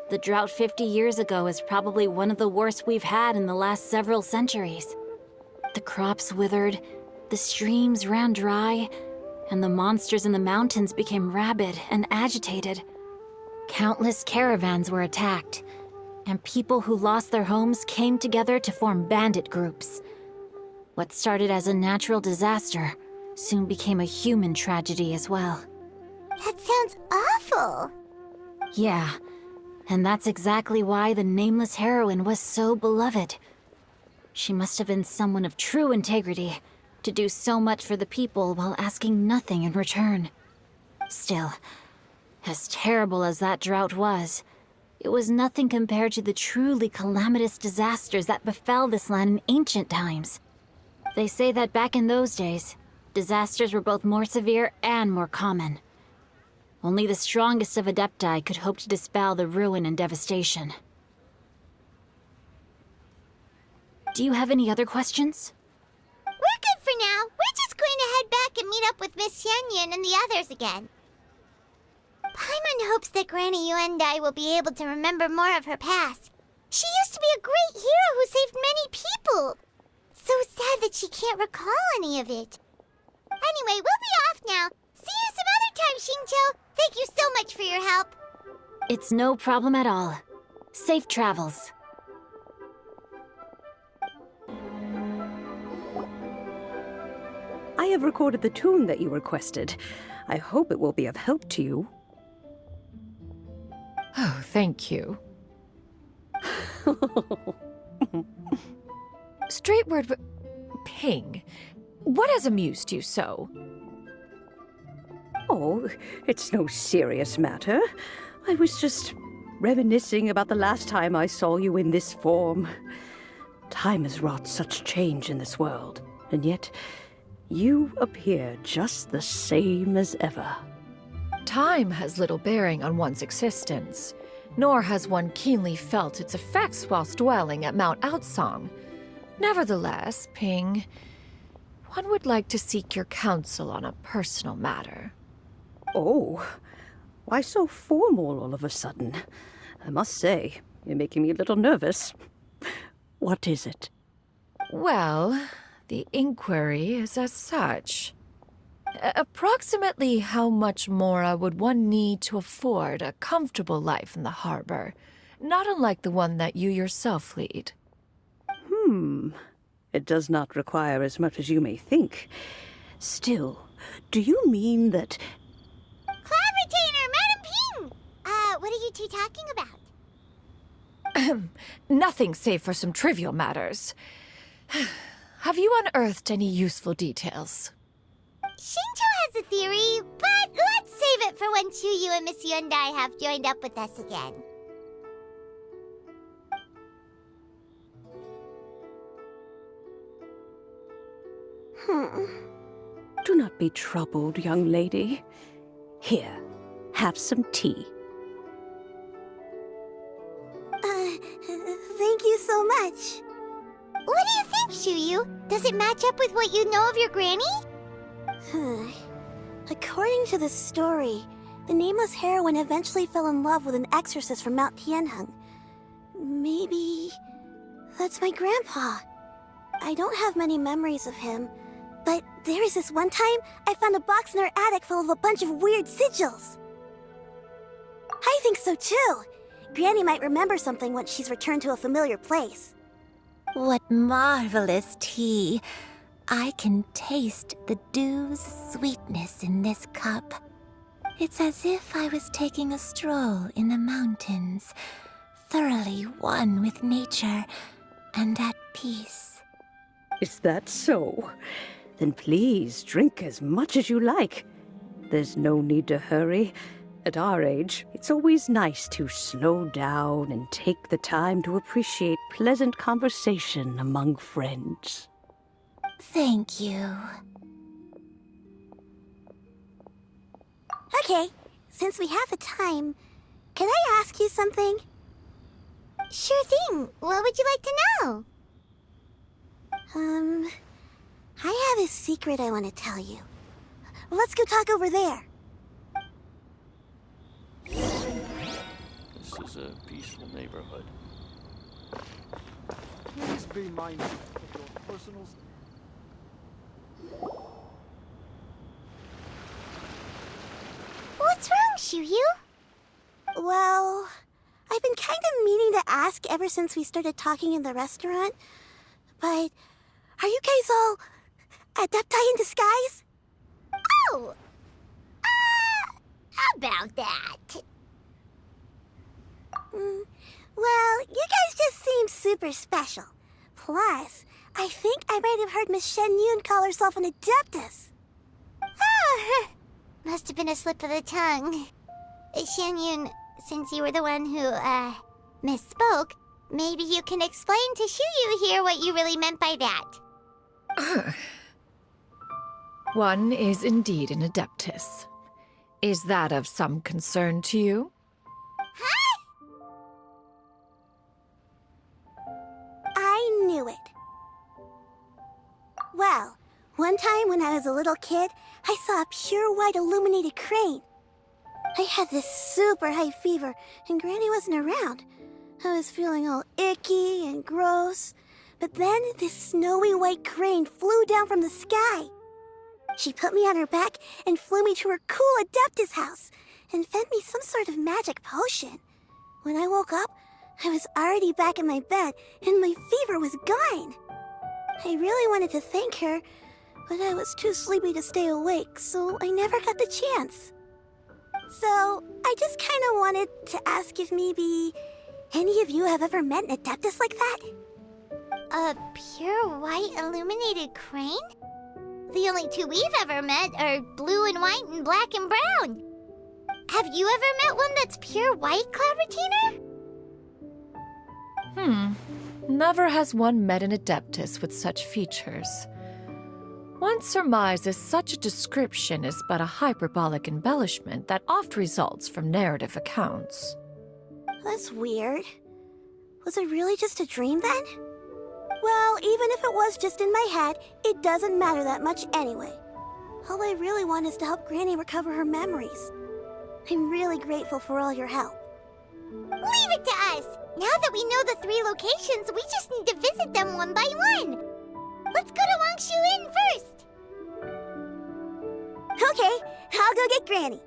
The drought 50 years ago is probably one of the worst we've had in the last several centuries. The crops withered, the streams ran dry, and the monsters in the mountains became rabid and agitated. Countless caravans were attacked, and people who lost their homes came together to form bandit groups. What started as a natural disaster soon became a human tragedy as well. That sounds awful. Yeah, and that's exactly why the nameless heroine was so beloved. She must have been someone of true integrity, to do so much for the people while asking nothing in return. Still, as terrible as that drought was, it was nothing compared to the truly calamitous disasters that befell this land in ancient times. They say that back in those days, disasters were both more severe and more common. Only the strongest of Adepti could hope to dispel the ruin and devastation. Do you have any other questions? We're good for now. We're just going to head back and meet up with Miss Xianyun and the others again. Paimon hopes that Granny Yuendai will be able to remember more of her past. She used to be a great hero who saved many people. So sad that she can't recall any of it. Anyway, we'll be off now. See you some other time, Xingqiu. Thank you so much for your help. It's no problem at all. Safe travels. I have recorded the tune that you requested. I hope it will be of help to you. Oh, thank you. Straightward, Ping, what has amused you so? Oh, it's no serious matter. I was just reminiscing about the last time I saw you in this form. Time has wrought such change in this world, and yet you appear just the same as ever. Time has little bearing on one's existence, nor has one keenly felt its effects whilst dwelling at Mount Outsong. Nevertheless, Ping, one would like to seek your counsel on a personal matter. Oh, why so formal all of a sudden? I must say, you're making me a little nervous. What is it? Well, the inquiry is as such. Approximately how much more would one need to afford a comfortable life in the harbor, not unlike the one that you yourself lead? It does not require as much as you may think. Still, do you mean that... Cloud Retainer, Madam Ping! What are you two talking about? Nothing save for some trivial matters. Have you unearthed any useful details? Shinjo has a theory, but let's save it for when Chuyu and Miss Yundai have joined up with us again. Do not be troubled, young lady. Here, have some tea. Thank you so much. What do you think, Chuyu? Does it match up with what you know of your granny? According to the story, the nameless heroine eventually fell in love with an exorcist from Mount Tianheng. Maybe that's my grandpa. I don't have many memories of him, but there was this one time I found a box in her attic full of a bunch of weird sigils. I think so too. Granny might remember something once she's returned to a familiar place. What marvelous tea. I can taste the dew's sweetness in this cup. It's as if I was taking a stroll in the mountains, thoroughly one with nature and at peace. Is that so? Then please drink as much as you like. There's no need to hurry. At our age, it's always nice to slow down and take the time to appreciate pleasant conversation among friends. Thank you. Okay, since we have the time, can I ask you something? Sure thing. What would you like to know? I have a secret I want to tell you. Let's go talk over there. This is a peaceful neighborhood. Please be mindful of your personal... What's wrong, Chuyu? Well, I've been kind of meaning to ask ever since we started talking in the restaurant, but are you guys all adepti in disguise? Oh! About that. Well, you guys just seem super special. Plus, I think I might have heard Miss Xianyun call herself an adeptus. Oh, must have been a slip of the tongue. Xianyun, since you were the one who, misspoke, maybe you can explain to Chuyu here what you really meant by that. One is indeed an adeptus. Is that of some concern to you? Huh? I knew it. Well, one time when I was a little kid, I saw a pure white illuminated crane. I had this super high fever, and Granny wasn't around. I was feeling all icky and gross. But then this snowy white crane flew down from the sky. She put me on her back and flew me to her cool Adeptus house and fed me some sort of magic potion. When I woke up, I was already back in my bed and my fever was gone. I really wanted to thank her, but I was too sleepy to stay awake, so I never got the chance. So, I just kind of wanted to ask if maybe any of you have ever met an Adeptus like that? A pure white illuminated crane? The only two we've ever met are blue and white and black and brown. Have you ever met one that's pure white, Cloud Retainer? Never has one met an adeptus with such features. One surmises such a description is but a hyperbolic embellishment that oft results from narrative accounts. That's weird. Was it really just a dream then? Well, even if it was just in my head, it doesn't matter that much anyway. All I really want is to help Granny recover her memories. I'm really grateful for all your help. Leave it to us! Now that we know the 3 locations, we just need to visit them one by one. Let's go to Wangshu Inn first. Okay, I'll go get Granny.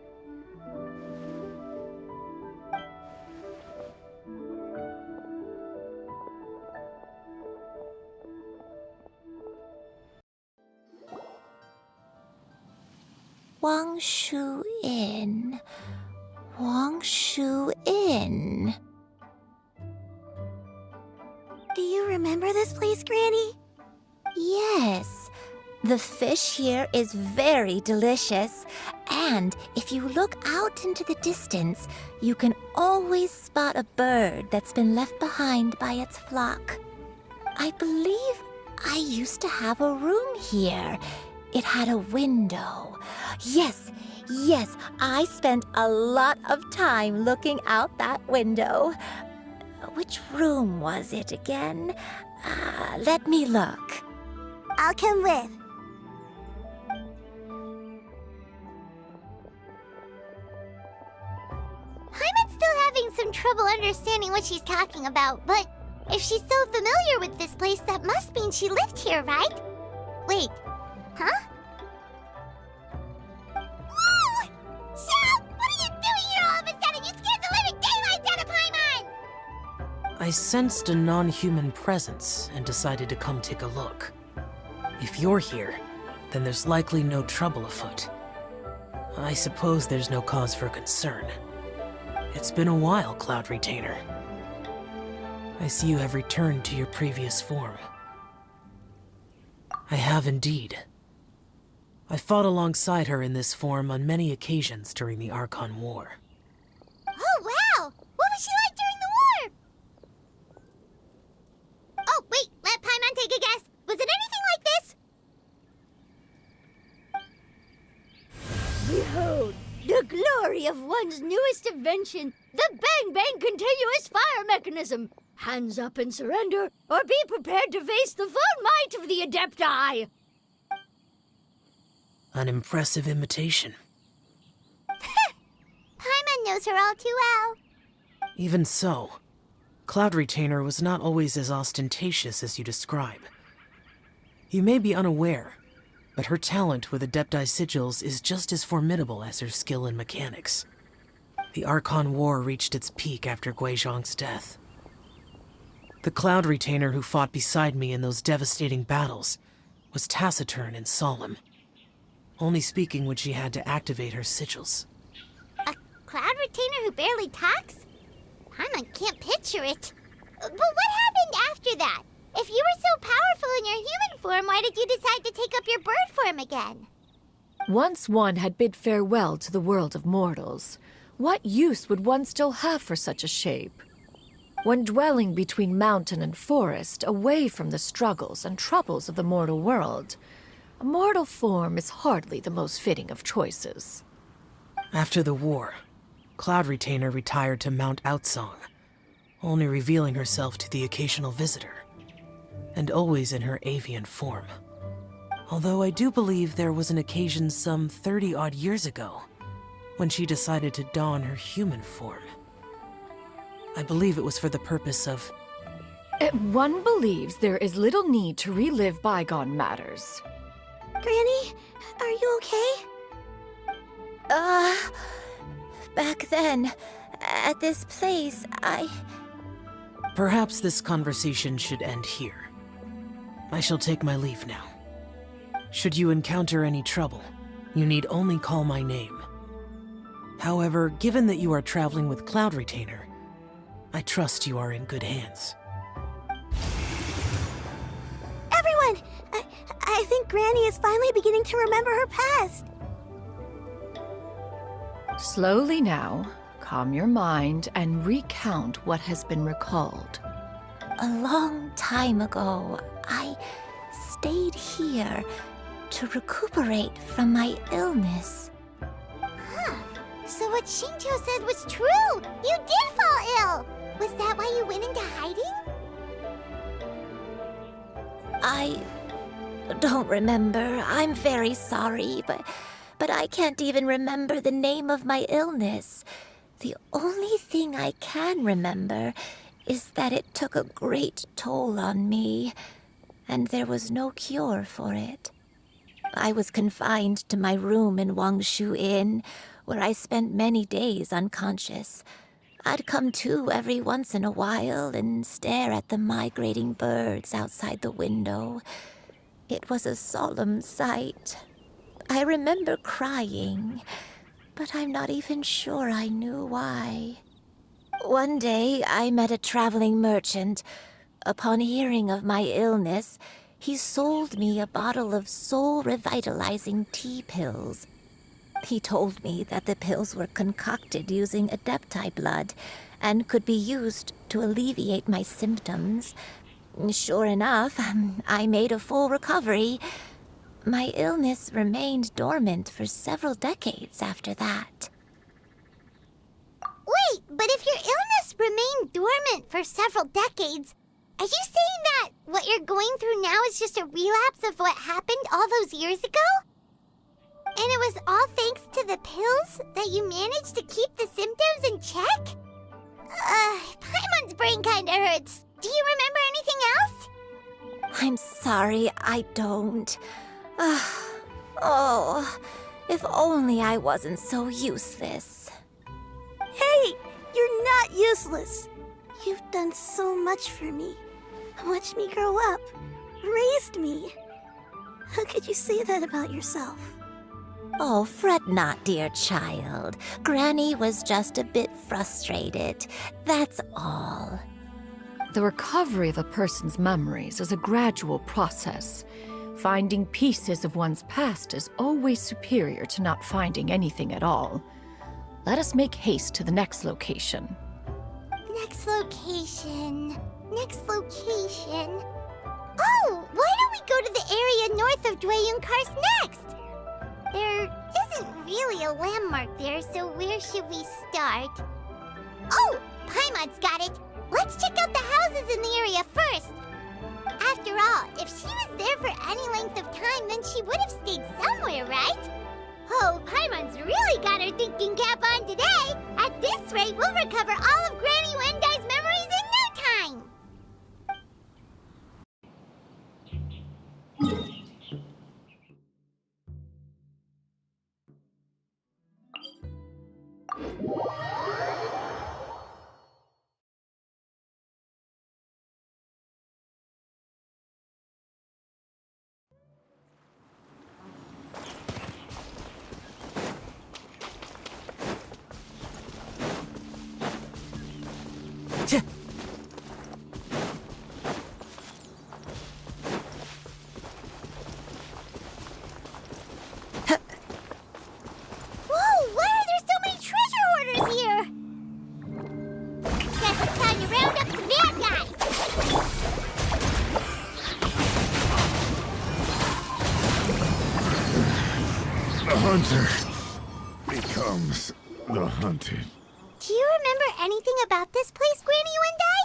Wangshu Inn. Wangshu Inn. Do you remember this place, Granny? Yes. The fish here is very delicious, and if you look out into the distance, you can always spot a bird that's been left behind by its flock. I believe I used to have a room here. It had a window. Yes, I spent a lot of time looking out that window. Which room was it again? Let me look. I'll come with. Paimon's still having some trouble understanding what she's talking about, but if she's so familiar with this place, that must mean she lived here, right? Wait, huh? Whoa! Shao! What are you doing here all of a sudden? You scared the living daylights out of Paimon! I sensed a non-human presence and decided to come take a look. If you're here, then there's likely no trouble afoot. I suppose there's no cause for concern. It's been a while, Cloud Retainer. I see you have returned to your previous form. I have indeed. I fought alongside her in this form on many occasions during the Archon War. Oh, wow! What was she like during the war? Oh, wait, let Paimon take a guess. Was it anything like this? Behold, the glory of one's newest invention, the Bang Bang continuous fire mechanism. Hands up and surrender, or be prepared to face the full might of the Adepti. An impressive imitation. Paimon knows her all too well. Even so, Cloud Retainer was not always as ostentatious as you describe. You may be unaware, but her talent with Adepti sigils is just as formidable as her skill in mechanics. The Archon War reached its peak after Guizhong's death. The Cloud Retainer who fought beside me in those devastating battles was taciturn and solemn, only speaking when she had to activate her sigils. A Cloud Retainer who barely talks? Paimon can't picture it. But what happened after that? If you were so powerful in your human form, why did you decide to take up your bird form again? Once one had bid farewell to the world of mortals, what use would one still have for such a shape? When dwelling between mountain and forest, away from the struggles and troubles of the mortal world, a mortal form is hardly the most fitting of choices. After the war, Cloud Retainer retired to Mount Outsong, only revealing herself to the occasional visitor, and always in her avian form. Although I do believe there was an occasion some 30-odd years ago when she decided to don her human form. I believe it was for the purpose of... One believes there is little need to relive bygone matters. Granny, are you okay? Back then, at this place, Perhaps this conversation should end here. I shall take my leave now. Should you encounter any trouble, you need only call my name. However, given that you are traveling with Cloud Retainer, I trust you are in good hands. Everyone! I think Granny is finally beginning to remember her past. Slowly now, calm your mind and recount what has been recalled. A long time ago, I stayed here to recuperate from my illness. Huh. So what Xingqiu said was true! You did fall ill! Was that why you went into hiding? I don't remember. I'm very sorry, but I can't even remember the name of my illness. The only thing I can remember is that it took a great toll on me, and there was no cure for it. I was confined to my room in Wangshu Inn, where I spent many days unconscious. I'd come to every once in a while and stare at the migrating birds outside the window. It was a solemn sight. I remember crying, but I'm not even sure I knew why. One day, I met a traveling merchant. Upon hearing of my illness, he sold me a bottle of soul-revitalizing tea pills. He told me that the pills were concocted using Adepti blood and could be used to alleviate my symptoms. Sure enough, I made a full recovery. My illness remained dormant for several decades after that. Wait, but if your illness remained dormant for several decades, are you saying that what you're going through now is just a relapse of what happened all those years ago? And it was all thanks to the pills that you managed to keep the symptoms in check? Paimon's brain kinda hurts. Do you remember anything else? I'm sorry, I don't. Oh, if only I wasn't so useless. Hey, you're not useless. You've done so much for me. Watched me grow up. Raised me. How could you say that about yourself? Oh, fret not, dear child. Granny was just a bit frustrated. That's all. The recovery of a person's memories is a gradual process. Finding pieces of one's past is always superior to not finding anything at all. Let us make haste to the next location. Next location. Oh, why don't we go to the area north of Dwayunkars next? There isn't really a landmark there, so where should we start? Oh, Paimon's got it. Let's check out the houses in the area first. After all, if she was there for any length of time, then she would have stayed somewhere, right? Oh, Paimon's really got her thinking cap on today. At this rate, we'll recover all of Granny Wendai's memories in no time. Whoa, why are there so many treasure hoarders here? Guess it's time to round up some bad guys. The hunter becomes the hunted. Do you remember anything about this place, Granny Wendai?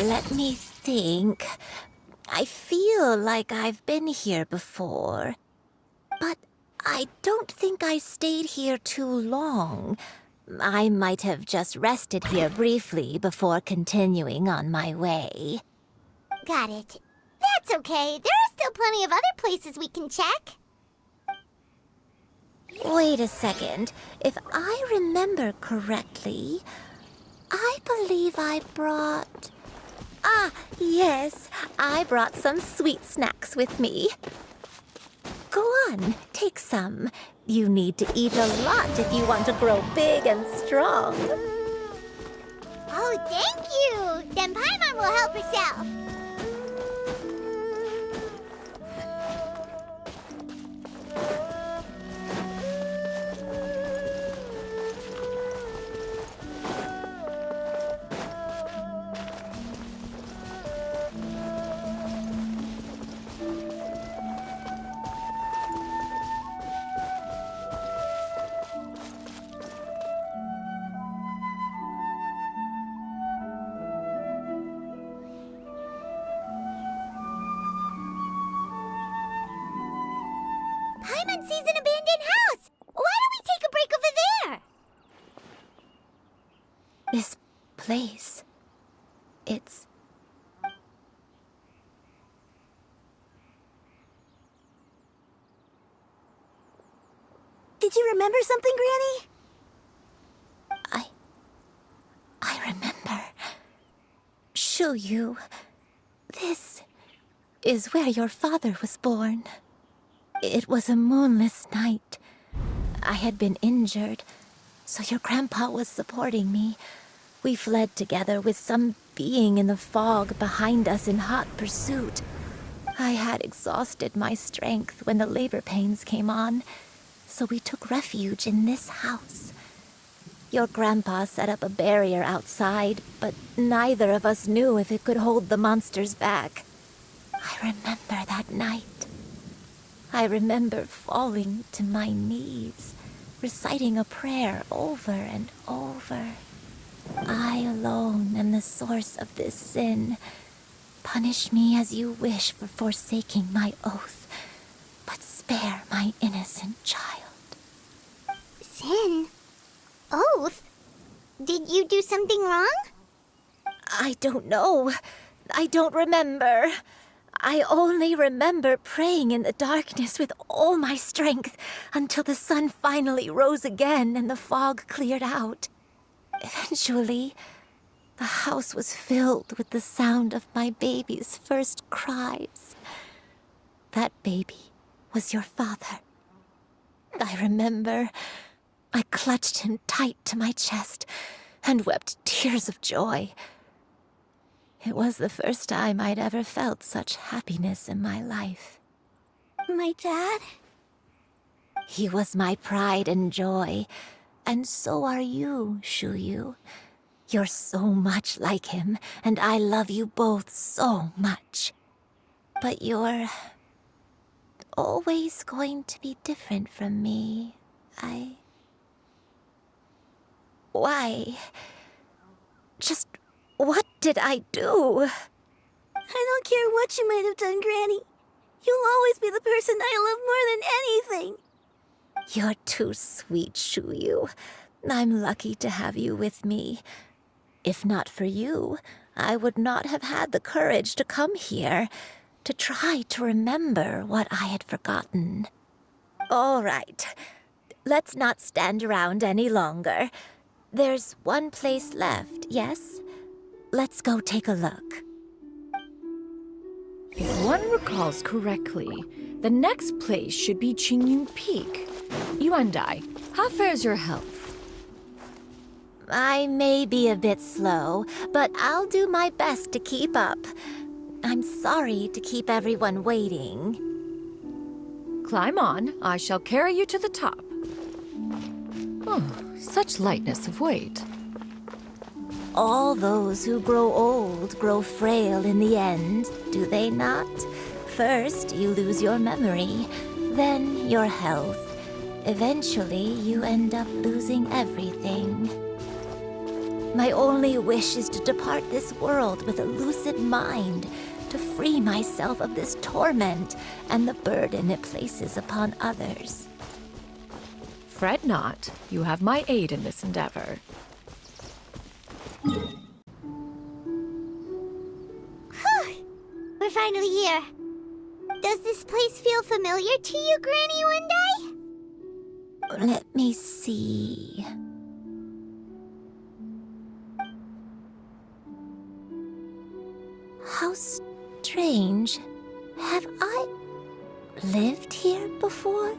Let me think. I feel like I've been here before. But I don't think I stayed here too long. I might have just rested here briefly before continuing on my way. Got it. That's okay. There are still plenty of other places we can check. Wait a second. If I remember correctly, I believe I brought... Ah, yes. I brought some sweet snacks with me. Go on, take some. You need to eat a lot if you want to grow big and strong. Oh, thank you. Then Paimon will help herself. Paimon sees an abandoned house. Why don't we take a break over there? This place... it's... Did you remember something, Granny? I remember. Shuyu, this is where your father was born. It was a moonless night. I had been injured, so your grandpa was supporting me. We fled together with some being in the fog behind us in hot pursuit. I had exhausted my strength when the labor pains came on, so we took refuge in this house. Your grandpa set up a barrier outside, but neither of us knew if it could hold the monsters back. I remember that night. I remember falling to my knees, reciting a prayer over and over. I alone am the source of this sin. Punish me as you wish for forsaking my oath, but spare my innocent child. Sin? Oath? Did you do something wrong? I don't know. I don't remember. I only remember praying in the darkness with all my strength until the sun finally rose again and the fog cleared out. Eventually, the house was filled with the sound of my baby's first cries. That baby was your father. I remember I clutched him tight to my chest and wept tears of joy. It was the first time I'd ever felt such happiness in my life. My dad? He was my pride and joy, and so are you, Xianyun. You're so much like him, and I love you both so much. But you're always going to be different from me. Why? Just what did I do? I don't care what you might have done, Granny. You'll always be the person I love more than anything. You're too sweet, Xianyun. I'm lucky to have you with me. If not for you, I would not have had the courage to come here, to try to remember what I had forgotten. All right, let's not stand around any longer. There's one place left, yes? Let's go take a look. If one recalls correctly, the next place should be Xianyun Peak. Yuandai, how fares your health? I may be a bit slow, but I'll do my best to keep up. I'm sorry to keep everyone waiting. Climb on. I shall carry you to the top. Oh, such lightness of weight. All those who grow old grow frail in the end, do they not? First, you lose your memory, then your health. Eventually, you end up losing everything. My only wish is to depart this world with a lucid mind, to free myself of this torment and the burden it places upon others. Fret not. You have my aid in this endeavor. Whew. We're finally here. Does this place feel familiar to you, Granny Yuandai? Let me see. How strange. Have I lived here before?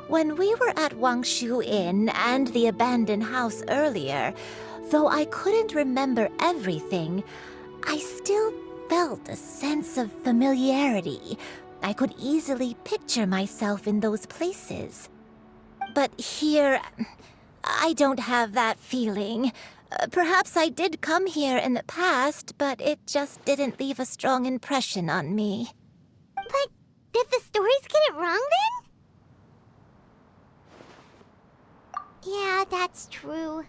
When we were at Wangshu Inn and the abandoned house earlier, though I couldn't remember everything, I still felt a sense of familiarity. I could easily picture myself in those places. But here, I don't have that feeling. Perhaps I did come here in the past, but it just didn't leave a strong impression on me. But did the stories get it wrong then? Yeah, that's true.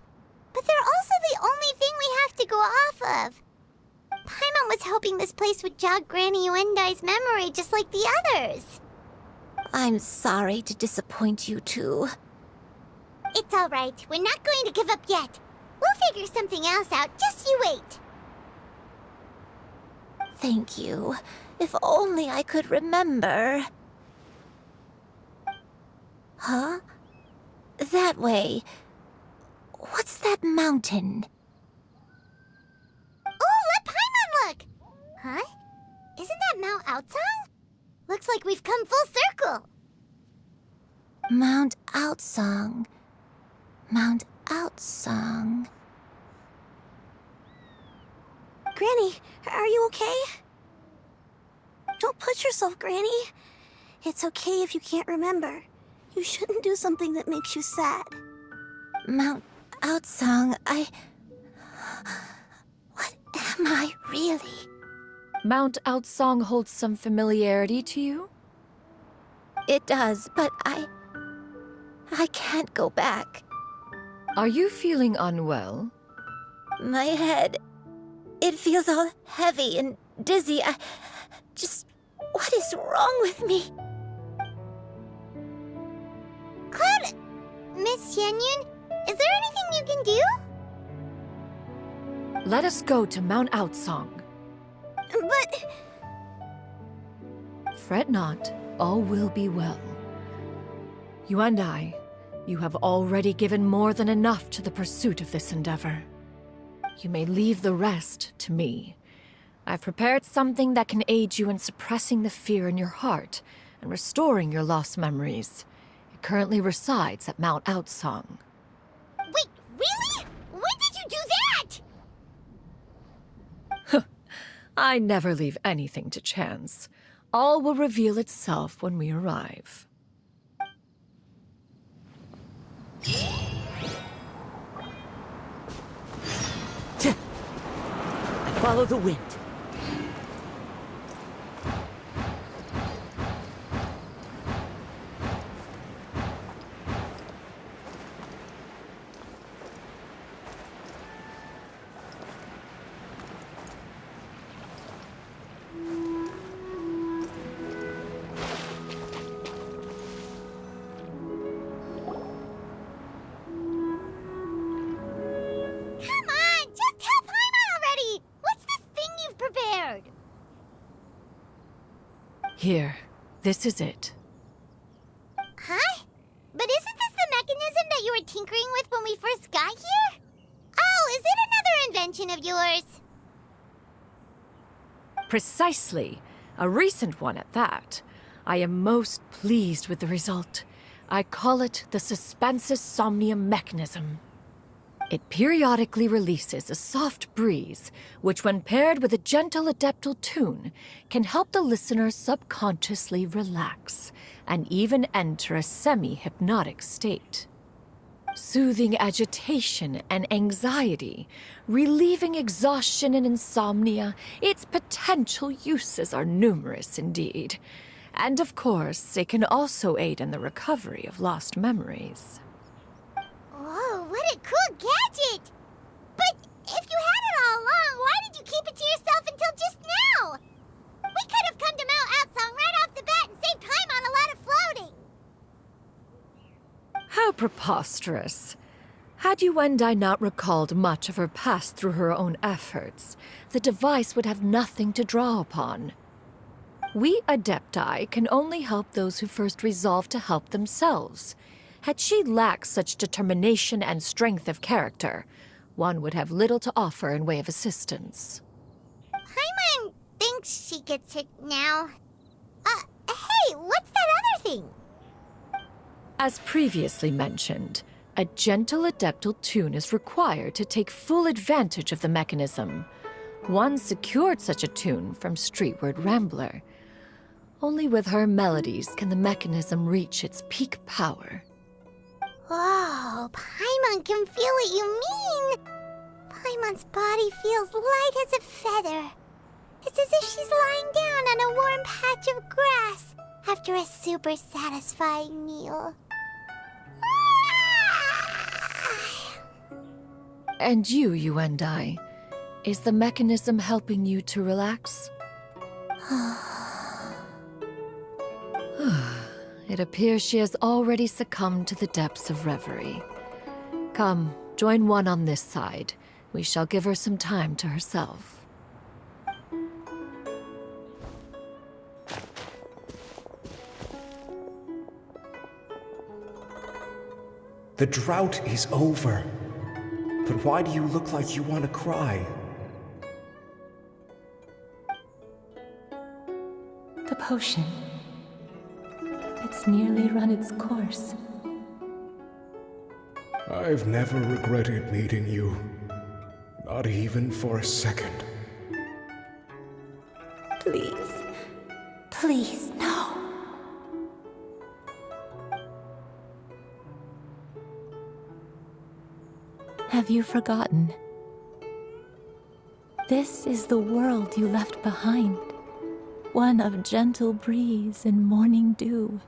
But they're also the only thing we have to go off of. Paimon was hoping this place would jog Granny Yuandai's memory just like the others. I'm sorry to disappoint you too. It's all right. We're not going to give up yet. We'll figure something else out. Just you wait. Thank you. If only I could remember. Huh? That way. What's that mountain? Oh, let Paimon look! Huh? Isn't that Mount Outsang? Looks like we've come full circle. Mount Outsang. Mount Out song. Granny, are you okay? Don't push yourself, Granny. It's okay if you can't remember. You shouldn't do something that makes you sad. Mount Out song, What am I really? Mount Outsong holds some familiarity to you? It does, but I can't go back. Are you feeling unwell? My head, it feels all heavy and dizzy. What is wrong with me? Cloud, Miss Xianyun, is there anything you can do? Let us go to Mount Outsong. But... Fret not, all will be well. You and I, you have already given more than enough to the pursuit of this endeavor. You may leave the rest to me. I've prepared something that can aid you in suppressing the fear in your heart and restoring your lost memories. It currently resides at Mount Outsong. Wait, really? When did you do that? I never leave anything to chance. All will reveal itself when we arrive. I follow the wind. Here, this is it. Huh? But isn't this the mechanism that you were tinkering with when we first got here? Oh, is it another invention of yours? Precisely. A recent one at that. I am most pleased with the result. I call it the Suspensus Somnium mechanism. It periodically releases a soft breeze, which when paired with a gentle adeptal tune, can help the listener subconsciously relax and even enter a semi-hypnotic state. Soothing agitation and anxiety, relieving exhaustion and insomnia, its potential uses are numerous indeed. And of course, it can also aid in the recovery of lost memories. Whoa, what a cool gadget! But if you had it all along, why did you keep it to yourself until just now? We could have come to Mount Outsong right off the bat and saved time on a lot of floating. How preposterous. Had you and I not recalled much of her past through her own efforts, the device would have nothing to draw upon. We Adepti can only help those who first resolve to help themselves. Had she lacked such determination and strength of character, one would have little to offer in way of assistance. Paimon thinks she gets it now. Hey, what's that other thing? As previously mentioned, a gentle adeptal tune is required to take full advantage of the mechanism. One secured such a tune from Streetward Rambler. Only with her melodies can the mechanism reach its peak power. Whoa, Paimon can feel what you mean. Paimon's body feels light as a feather. It's as if she's lying down on a warm patch of grass after a super satisfying meal. And you and I, is the mechanism helping you to relax? It appears she has already succumbed to the depths of reverie. Come, join one on this side. We shall give her some time to herself. The drought is over. But why do you look like you want to cry? The potion. It's nearly run its course. I've never regretted meeting you. Not even for a second. Please. Please, no. Have you forgotten? This is the world you left behind. One of gentle breeze and morning dew,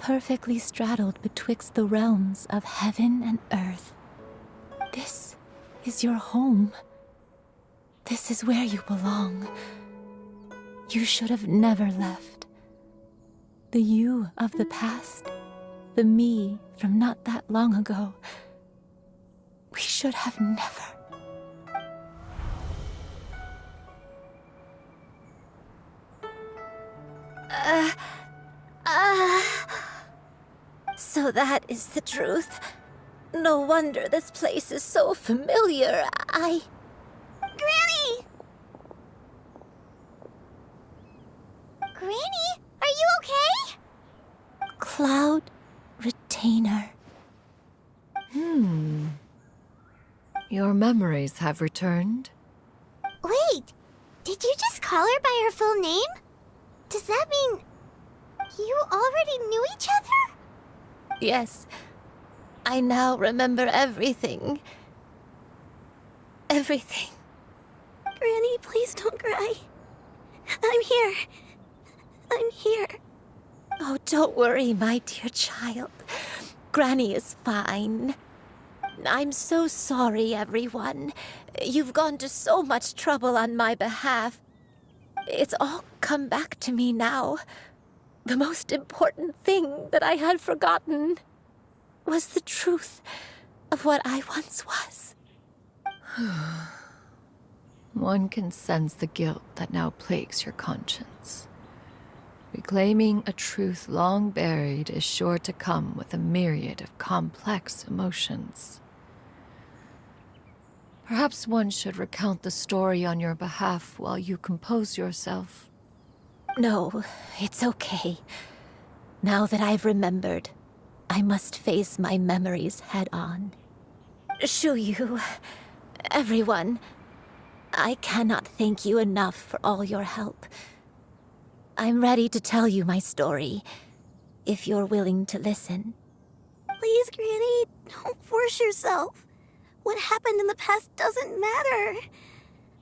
perfectly straddled betwixt the realms of heaven and earth. This is your home. This is where you belong. You should have never left. The you of the past, the me from not that long ago, we should have never. So that is the truth. No wonder this place is so familiar. Granny! Granny, are you okay? Cloud Retainer. Your memories have returned? Wait, did you just call her by her full name? Does that mean you already knew each other? Yes. I now remember everything. Everything. Granny, please don't cry. I'm here. I'm here. Oh, don't worry, my dear child. Granny is fine. I'm so sorry, everyone. You've gone to so much trouble on my behalf. It's all come back to me now. The most important thing that I had forgotten was the truth of what I once was. One can sense the guilt that now plagues your conscience. Reclaiming a truth long buried is sure to come with a myriad of complex emotions. Perhaps one should recount the story on your behalf while you compose yourself. No, it's okay. Now that I've remembered, I must face my memories head on. Xianyun, everyone, I cannot thank you enough for all your help. I'm ready to tell you my story, if you're willing to listen. Please, Granny, don't force yourself. What happened in the past doesn't matter.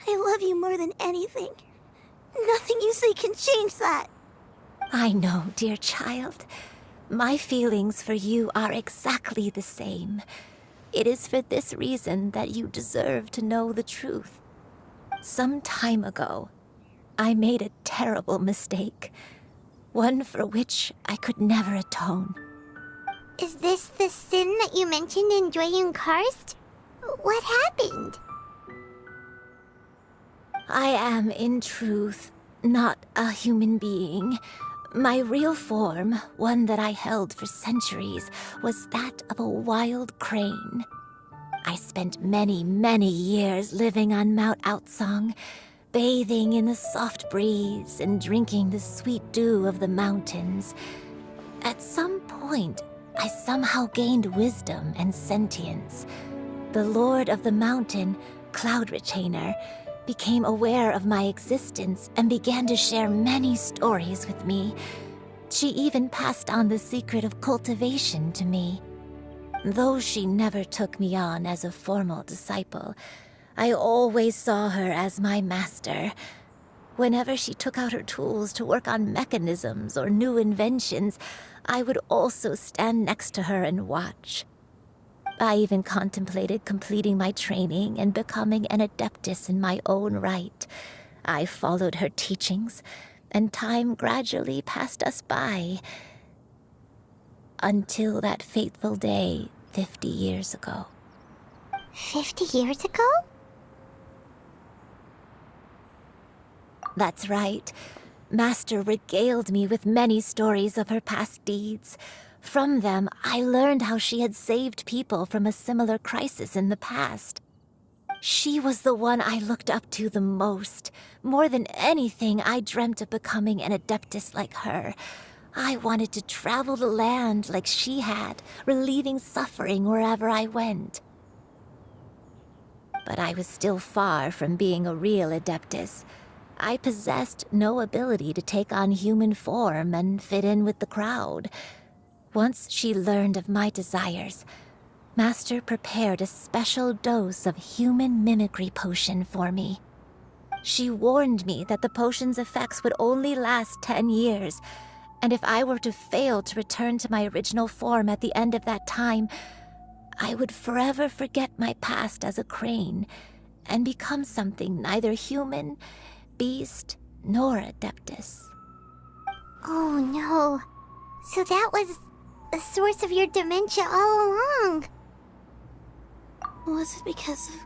I love you more than anything. Nothing you say can change that. I know, dear child. My feelings for you are exactly the same. It is for this reason that you deserve to know the truth. Some time ago, I made a terrible mistake. One for which I could never atone. Is this the sin that you mentioned in Xianyun Karst? What happened? I am, in truth, not a human being. My real form, one that I held for centuries, was that of a wild crane. I spent many, many years living on Mount Outsong, bathing in the soft breeze and drinking the sweet dew of the mountains. At some point, I somehow gained wisdom and sentience. The Lord of the Mountain, Cloud Retainer, became aware of my existence and began to share many stories with me. She even passed on the secret of cultivation to me. Though she never took me on as a formal disciple, I always saw her as my master. Whenever she took out her tools to work on mechanisms or new inventions, I would also stand next to her and watch. I even contemplated completing my training and becoming an adeptus in my own right. I followed her teachings, and time gradually passed us by. Until that fateful day 50 years ago. 50 years ago? That's right. Master regaled me with many stories of her past deeds. From them, I learned how she had saved people from a similar crisis in the past. She was the one I looked up to the most. More than anything, I dreamt of becoming an adeptus like her. I wanted to travel the land like she had, relieving suffering wherever I went. But I was still far from being a real Adeptus. I possessed no ability to take on human form and fit in with the crowd. Once she learned of my desires, Master prepared a special dose of human mimicry potion for me. She warned me that the potion's effects would only last 10 years, and if I were to fail to return to my original form at the end of that time, I would forever forget my past as a crane and become something neither human, beast, nor Adeptus. Oh no. So that was the source of your dementia all along. Was it because of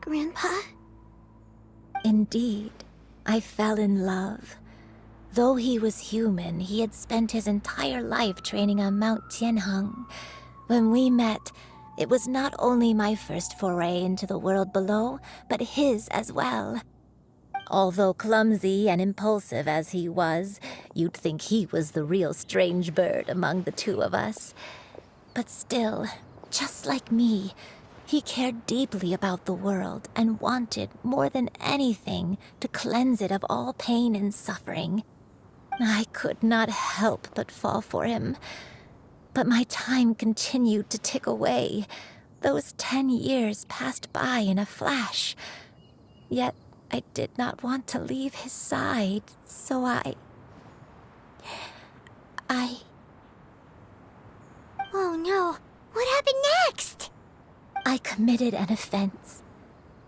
Grandpa? Indeed, I fell in love. Though he was human, he had spent his entire life training on Mount Tianheng. When we met, it was not only my first foray into the world below, but his as well. Although clumsy and impulsive as he was, you'd think he was the real strange bird among the two of us. But still, just like me, he cared deeply about the world and wanted, more than anything, to cleanse it of all pain and suffering. I could not help but fall for him. But my time continued to tick away. Those 10 years passed by in a flash. Yet I did not want to leave his side, so I... Oh no. What happened next? I committed an offense.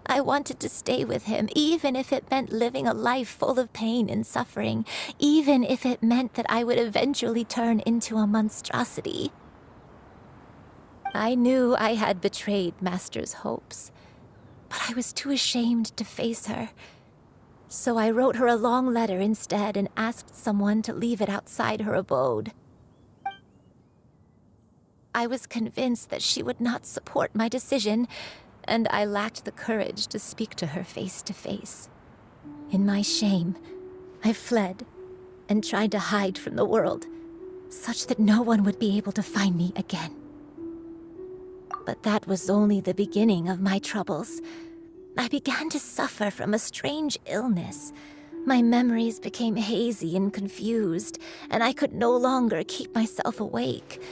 I wanted to stay with him, even if it meant living a life full of pain and suffering, even if it meant that I would eventually turn into a monstrosity. I knew I had betrayed Master's hopes, but I was too ashamed to face her. So I wrote her a long letter instead and asked someone to leave it outside her abode. I was convinced that she would not support my decision, and I lacked the courage to speak to her face to face. In my shame, I fled and tried to hide from the world, such that no one would be able to find me again. But that was only the beginning of my troubles. I began to suffer from a strange illness. My memories became hazy and confused, and I could no longer keep myself awake.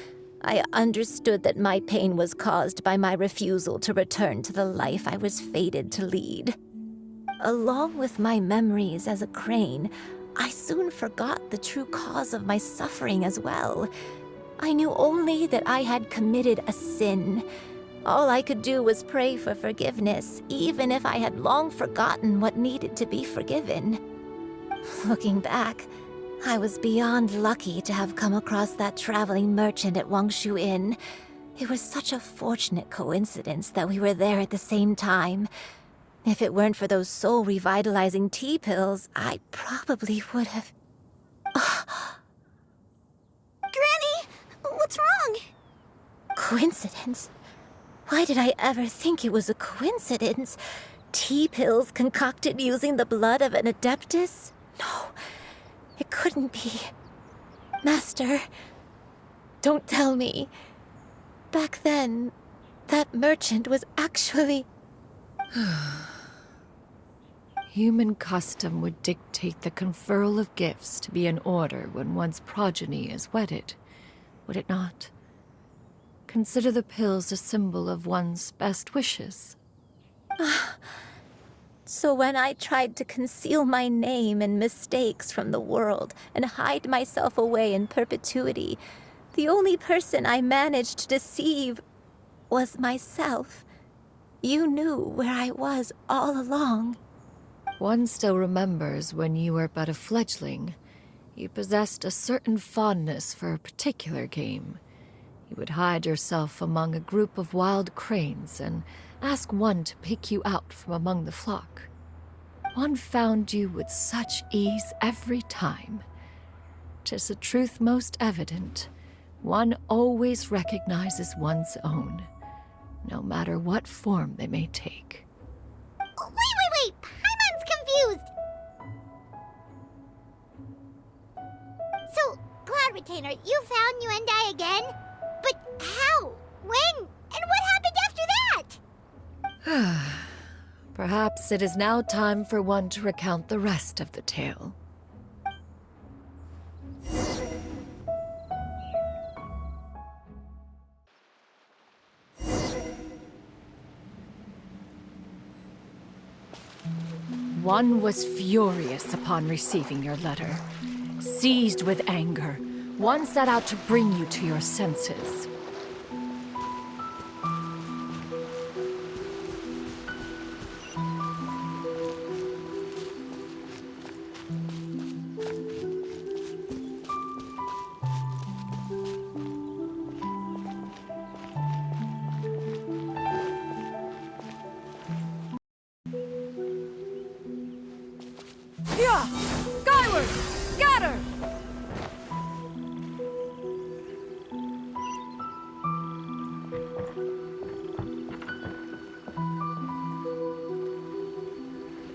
I understood that my pain was caused by my refusal to return to the life I was fated to lead. Along with my memories as a crane, I soon forgot the true cause of my suffering as well. I knew only that I had committed a sin. All I could do was pray for forgiveness, even if I had long forgotten what needed to be forgiven. Looking back, I was beyond lucky to have come across that traveling merchant at Wangshu Inn. It was such a fortunate coincidence that we were there at the same time. If it weren't for those soul-revitalizing tea pills, I probably would have... Granny! What's wrong? Coincidence? Why did I ever think it was a coincidence? Tea pills concocted using the blood of an Adeptus? No. It couldn't be. Master, don't tell me. Back then, that merchant was actually... Human custom would dictate the conferral of gifts to be in order when one's progeny is wedded, would it not? Consider the pills a symbol of one's best wishes. So when I tried to conceal my name and mistakes from the world and hide myself away in perpetuity, the only person I managed to deceive was myself. You knew where I was all along. One still remembers when you were but a fledgling. You possessed a certain fondness for a particular game. You would hide yourself among a group of wild cranes and ask one to pick you out from among the flock. One found you with such ease every time. 'Tis a truth most evident. One always recognizes one's own, no matter what form they may take. Wait! Paimon's confused! So, Cloud Retainer, you found Yuendai again? But how? When? And what happened after that? Perhaps it is now time for one to recount the rest of the tale. One was furious upon receiving your letter. Seized with anger, one set out to bring you to your senses. Yeah! Skyward! Scatter!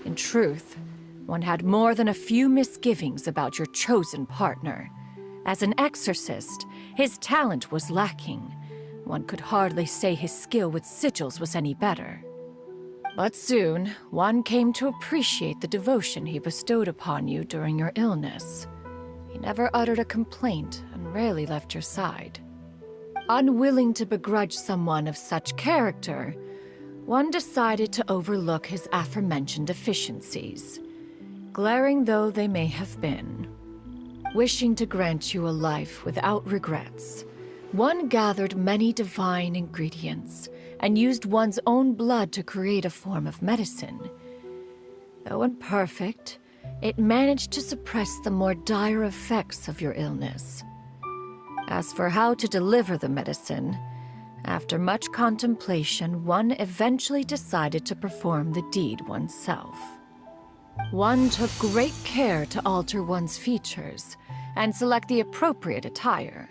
In truth, one had more than a few misgivings about your chosen partner. As an exorcist, his talent was lacking. One could hardly say his skill with sigils was any better. But soon, one came to appreciate the devotion he bestowed upon you during your illness. He never uttered a complaint and rarely left your side. Unwilling to begrudge someone of such character, one decided to overlook his aforementioned deficiencies, glaring though they may have been. Wishing to grant you a life without regrets, one gathered many divine ingredients and used one's own blood to create a form of medicine. Though imperfect, it managed to suppress the more dire effects of your illness. As for how to deliver the medicine, after much contemplation, one eventually decided to perform the deed oneself. One took great care to alter one's features and select the appropriate attire.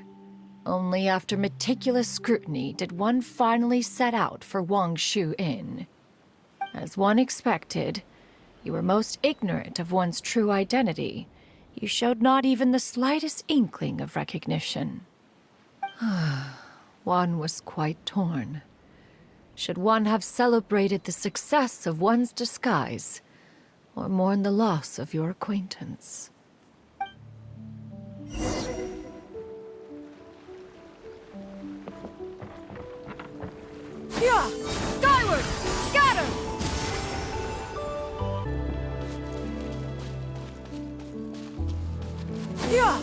Only after meticulous scrutiny did one finally set out for Wangshu Inn. As one expected, you were most ignorant of one's true identity. You showed not even the slightest inkling of recognition. One was quite torn. Should one have celebrated the success of one's disguise, or mourn the loss of your acquaintance? Yeah! Skyward! Scatter! Yeah!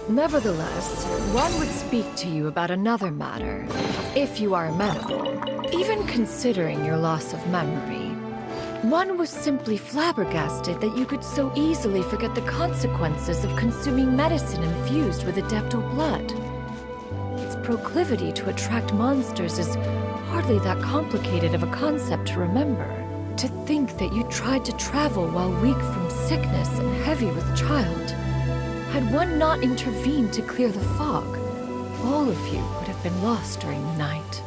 Nevertheless, one would speak to you about another matter, if you are amenable. Even considering your loss of memory, one was simply flabbergasted that you could so easily forget the consequences of consuming medicine infused with Adeptal blood. Its proclivity to attract monsters is hardly that complicated of a concept to remember. To think that you tried to travel while weak from sickness and heavy with child. Had one not intervened to clear the fog, all of you would have been lost during the night.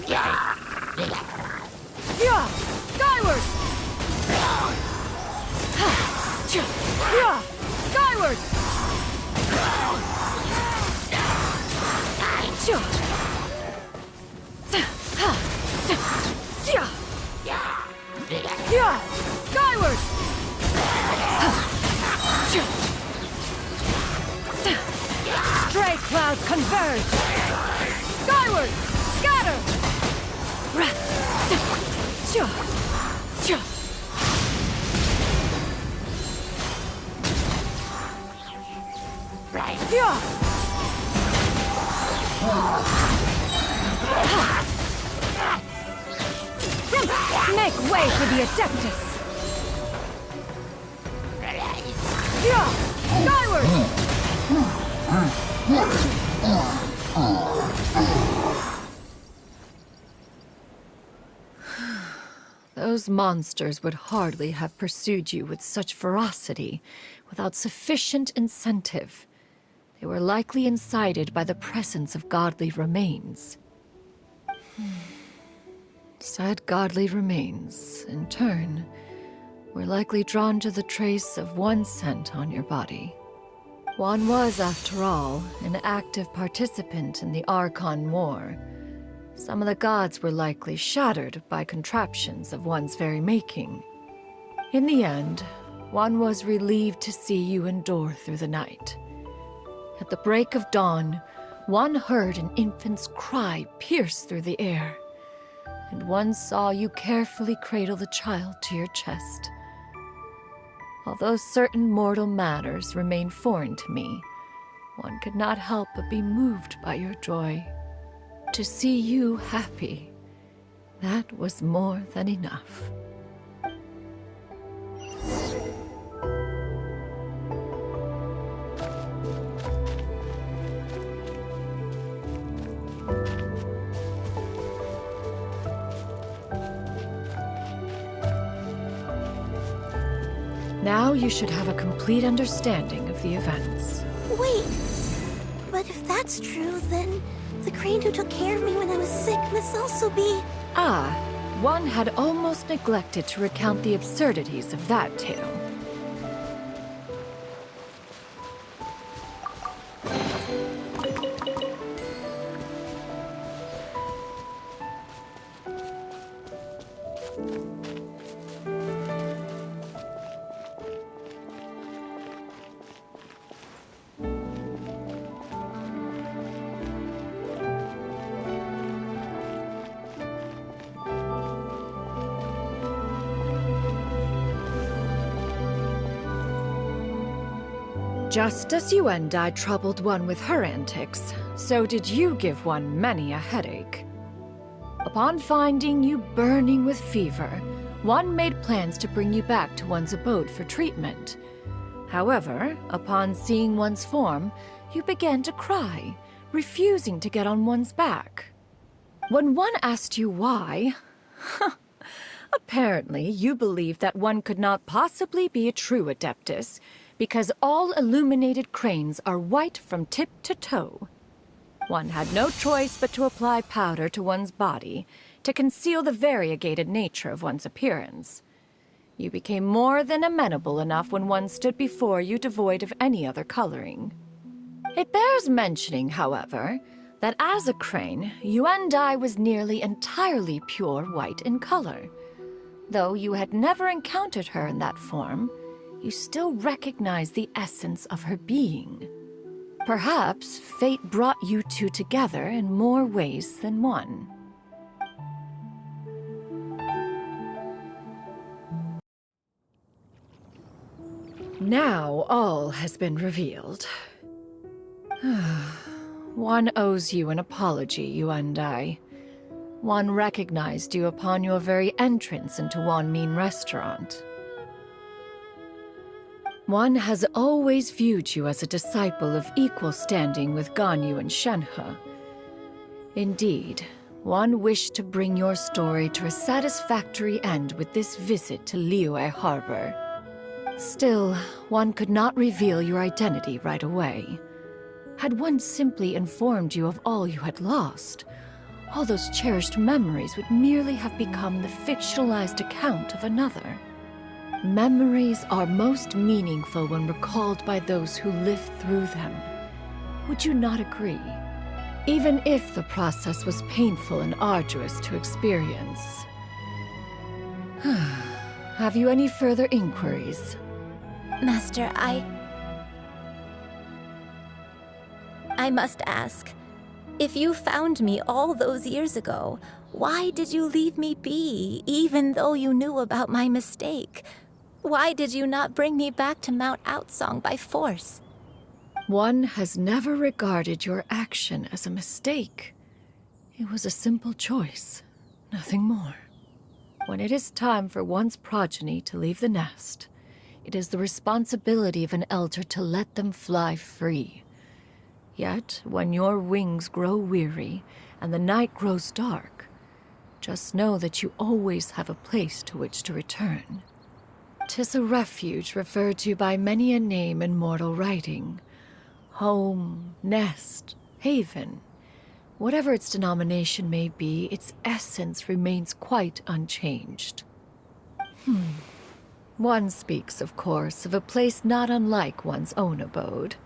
Yeah! Skyward! Yeah! Skyward! Yeah! Skyward! Stray clouds converge! Skyward! Scatter! Yeah! Make way for the Adeptus! Yeah! Skyward! Those monsters would hardly have pursued you with such ferocity without sufficient incentive. They were likely incited by the presence of godly remains. Said godly remains, in turn, were likely drawn to the trace of one scent on your body. One was, after all, an active participant in the Archon War. Some of the gods were likely shattered by contraptions of one's very making. In the end, one was relieved to see you endure through the night. At the break of dawn, one heard an infant's cry pierce through the air, and one saw you carefully cradle the child to your chest. Although certain mortal matters remain foreign to me, one could not help but be moved by your joy. To see you happy, that was more than enough. Now you should have a complete understanding of the events. Wait, but if that's true, then the crane who took care of me when I was sick must also be... Ah, one had almost neglected to recount the absurdities of that tale. Just as you and I troubled one with her antics, so did you give one many a headache. Upon finding you burning with fever, one made plans to bring you back to one's abode for treatment. However, upon seeing one's form, you began to cry, refusing to get on one's back. When one asked you why, apparently you believed that one could not possibly be a true Adeptus, because all illuminated cranes are white from tip to toe. One had no choice but to apply powder to one's body to conceal the variegated nature of one's appearance. You became more than amenable enough when one stood before you devoid of any other coloring. It bears mentioning, however, that as a crane, Yuendai was nearly entirely pure white in color. Though you had never encountered her in that form, you still recognize the essence of her being. Perhaps fate brought you two together in more ways than one. Now all has been revealed. One owes you an apology, Yuendai. One recognized you upon your very entrance into Wanmin Restaurant. One has always viewed you as a disciple of equal standing with Ganyu and Shenhe. Indeed, one wished to bring your story to a satisfactory end with this visit to Liyue Harbor. Still, one could not reveal your identity right away. Had one simply informed you of all you had lost, all those cherished memories would merely have become the fictionalized account of another. Memories are most meaningful when recalled by those who lived through them. Would you not agree? Even if the process was painful and arduous to experience. Have you any further inquiries? Master, I must ask. If you found me all those years ago, why did you leave me be, even though you knew about my mistake? Why did you not bring me back to Mount Outsong by force? One has never regarded your action as a mistake. It was a simple choice, nothing more. When it is time for one's progeny to leave the nest, it is the responsibility of an elder to let them fly free. Yet, when your wings grow weary and the night grows dark, just know that you always have a place to which to return. 'Tis a refuge referred to by many a name in mortal writing. Home, nest, haven. Whatever its denomination may be, its essence remains quite unchanged. One speaks, of course, of a place not unlike one's own abode.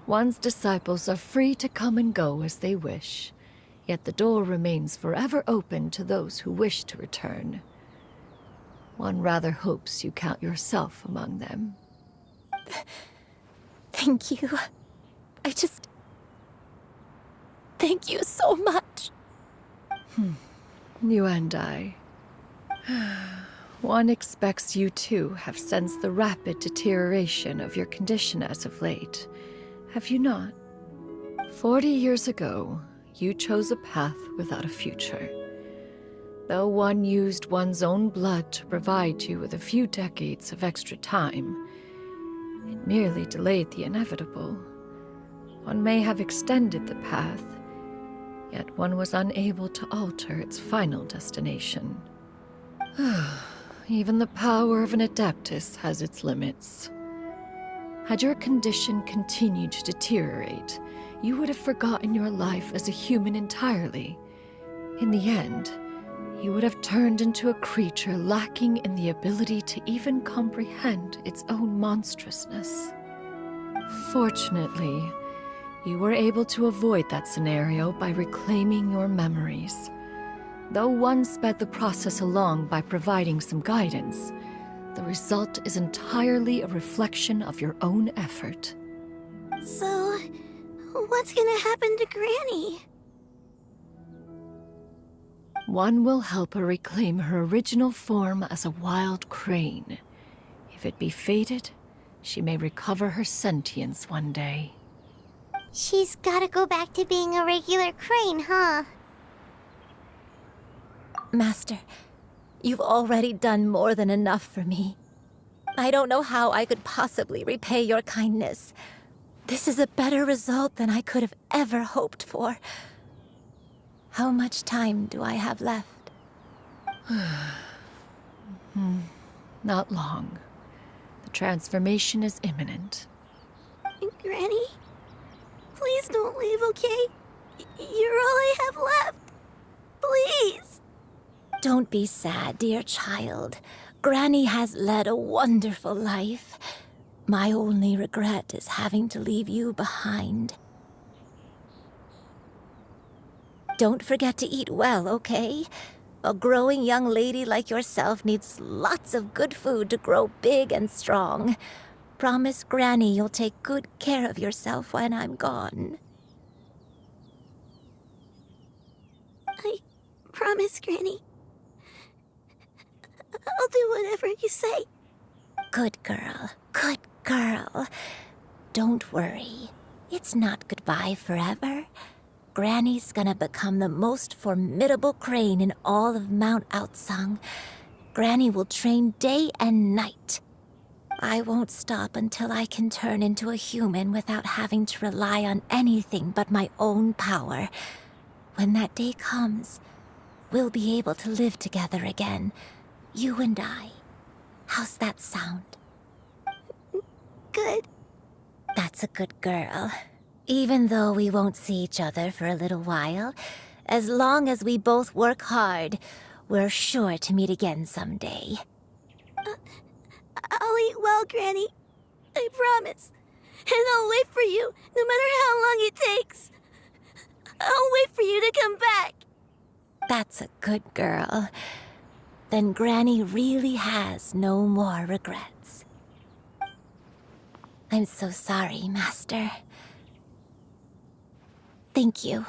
One's disciples are free to come and go as they wish, yet the door remains forever open to those who wish to return. One rather hopes you count yourself among them. Thank you. Thank you so much. You and I. One expects you too have sensed the rapid deterioration of your condition as of late. Have you not? 40 years ago, you chose a path without a future. Though one used one's own blood to provide you with a few decades of extra time, it merely delayed the inevitable. One may have extended the path, yet one was unable to alter its final destination. Even the power of an Adeptus has its limits. Had your condition continued to deteriorate, you would have forgotten your life as a human entirely. In the end, you would have turned into a creature lacking in the ability to even comprehend its own monstrousness. Fortunately, you were able to avoid that scenario by reclaiming your memories. Though one sped the process along by providing some guidance, the result is entirely a reflection of your own effort. So, what's gonna happen to Granny? One will help her reclaim her original form as a wild crane. If it be fated, she may recover her sentience one day. She's gotta go back to being a regular crane, huh? Master, you've already done more than enough for me. I don't know how I could possibly repay your kindness. This is a better result than I could have ever hoped for. How much time do I have left? Not long. The transformation is imminent. Granny? Please don't leave, okay? You're all I have left. Please. Don't be sad, dear child. Granny has led a wonderful life. My only regret is having to leave you behind. Don't forget to eat well, okay? A growing young lady like yourself needs lots of good food to grow big and strong. Promise Granny you'll take good care of yourself when I'm gone. I promise, Granny. I'll do whatever you say. Good girl. Good girl. Don't worry. It's not goodbye forever. Granny's gonna become the most formidable crane in all of Mount Outsung. Granny will train day and night. I won't stop until I can turn into a human without having to rely on anything but my own power. When that day comes, we'll be able to live together again. You and I. How's that sound? Good. That's a good girl. Even though we won't see each other for a little while, as long as we both work hard, we're sure to meet again someday. I'll eat well, Granny. I promise. And I'll wait for you, no matter how long it takes. I'll wait for you to come back. That's a good girl. Then Granny really has no more regrets. I'm so sorry, Master. Thank you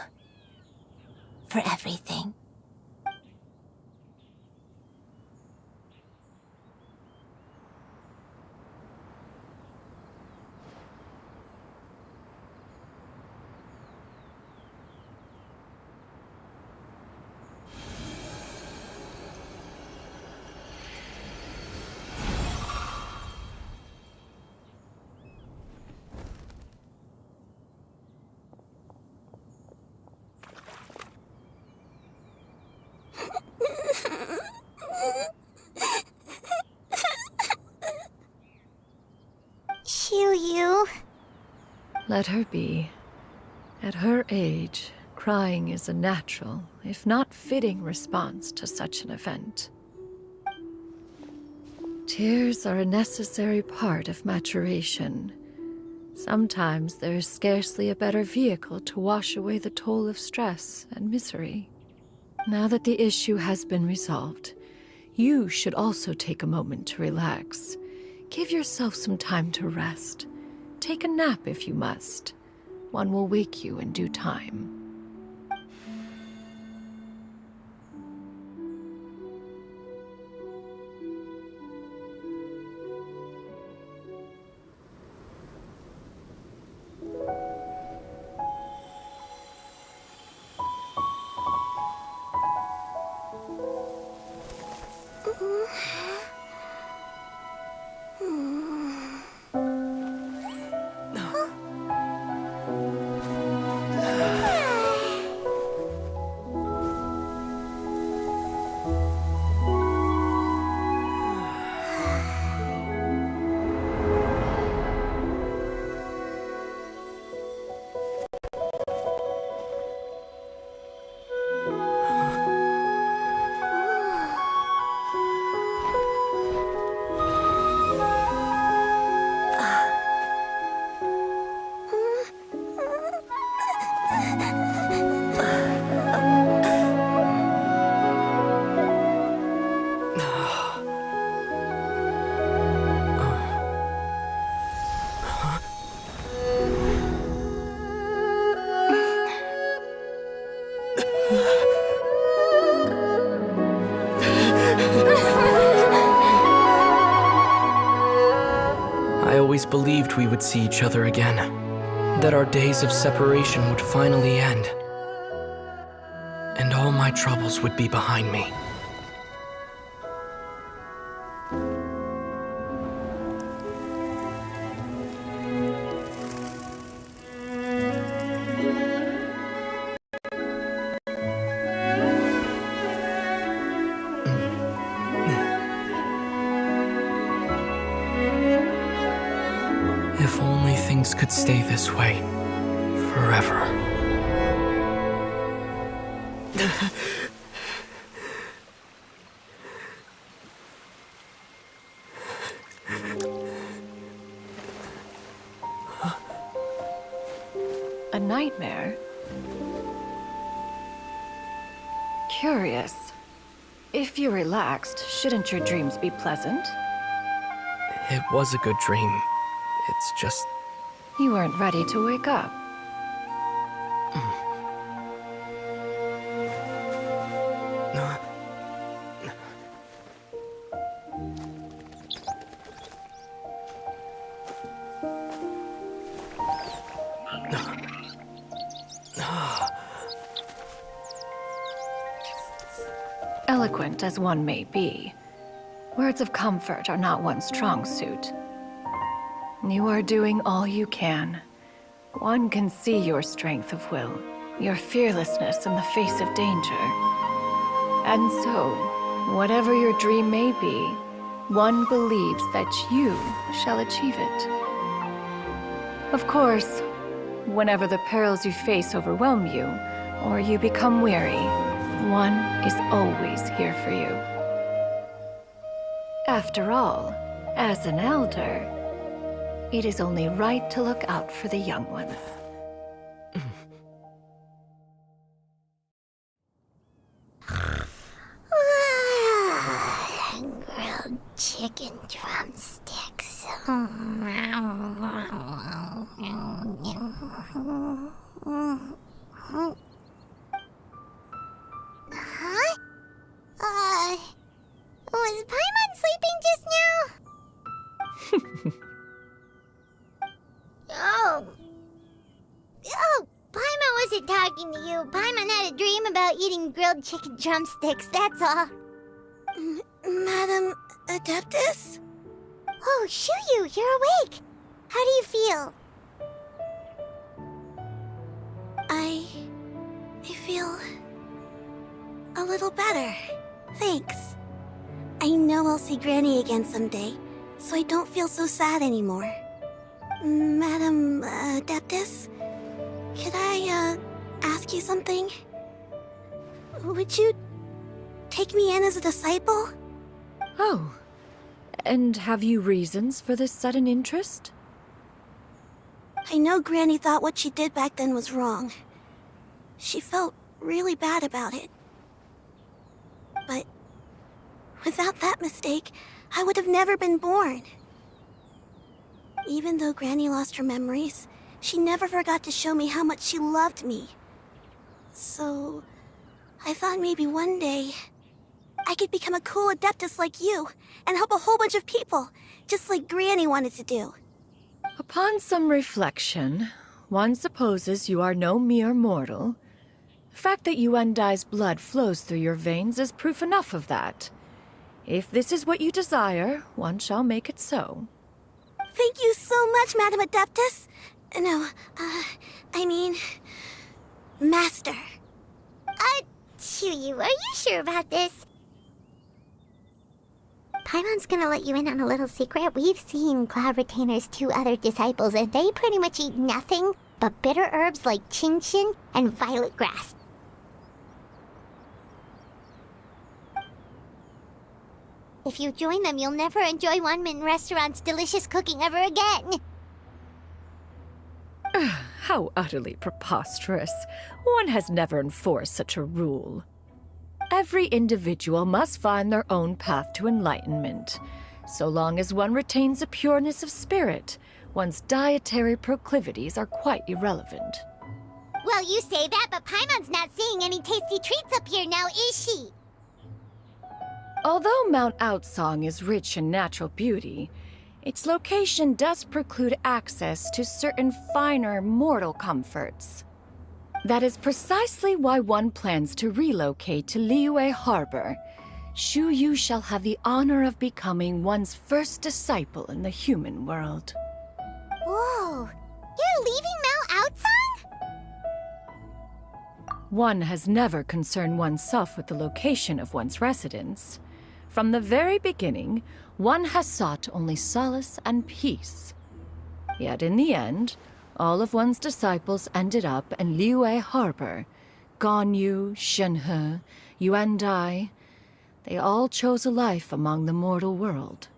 for everything. Let her be. At her age, crying is a natural, if not fitting, response to such an event. Tears are a necessary part of maturation. Sometimes there is scarcely a better vehicle to wash away the toll of stress and misery. Now that the issue has been resolved, you should also take a moment to relax. Give yourself some time to rest. Take a nap if you must. One will wake you in due time. I always believed we would see each other again, that our days of separation would finally end, and all my troubles would be behind me. If only things could stay this way forever. A nightmare? Curious. If you're relaxed, shouldn't your dreams be pleasant? It was a good dream. It's just... You weren't ready to wake up. Eloquent as one may be, words of comfort are not one's strong suit. You are doing all you can. One can see your strength of will, your fearlessness in the face of danger. And so, whatever your dream may be, one believes that you shall achieve it. Of course, whenever the perils you face overwhelm you, or you become weary, one is always here for you. After all, as an elder, it is only right to look out for the young ones. Grilled chicken drumsticks. Huh? Was Paimon sleeping just now? Oh, Paimon wasn't talking to you. Paimon had a dream about eating grilled chicken drumsticks, that's all. Madam Adeptus? Oh, Xianyun, you're awake. How do you feel? I feel a little better. Thanks. I know I'll see Granny again someday, so I don't feel so sad anymore. Madam Adeptus, could I ask you something? Would you take me in as a disciple? Oh, and have you reasons for this sudden interest? I know Granny thought what she did back then was wrong. She felt really bad about it. But without that mistake, I would have never been born. Even though Granny lost her memories, she never forgot to show me how much she loved me. So, I thought maybe one day I could become a cool Adeptus like you and help a whole bunch of people, just like Granny wanted to do. Upon some reflection, one supposes you are no mere mortal. The fact that Yuendai's blood flows through your veins is proof enough of that. If this is what you desire, one shall make it so. Thank you so much, Madam Adeptus. No, I mean, Master. Chuyu, are you sure about this? Paimon's gonna let you in on a little secret. We've seen Cloud Retainer's 2 other disciples, and they pretty much eat nothing but bitter herbs like Xianyun and violet grass. If you join them, you'll never enjoy Wanmin Restaurant's delicious cooking ever again. How utterly preposterous. One has never enforced such a rule. Every individual must find their own path to enlightenment. So long as one retains a pureness of spirit, one's dietary proclivities are quite irrelevant. Well, you say that, but Paimon's not seeing any tasty treats up here now, is she? Although Mount Outsong is rich in natural beauty, its location does preclude access to certain finer mortal comforts. That is precisely why one plans to relocate to Liyue Harbor. Shu Yu shall have the honor of becoming one's first disciple in the human world. Whoa! You're leaving Mount Outsong? One has never concerned oneself with the location of one's residence. From the very beginning, one has sought only solace and peace. Yet in the end, all of one's disciples ended up in Liyue Harbor. Ganyu, Shenhe, Yuendai. They all chose a life among the mortal world.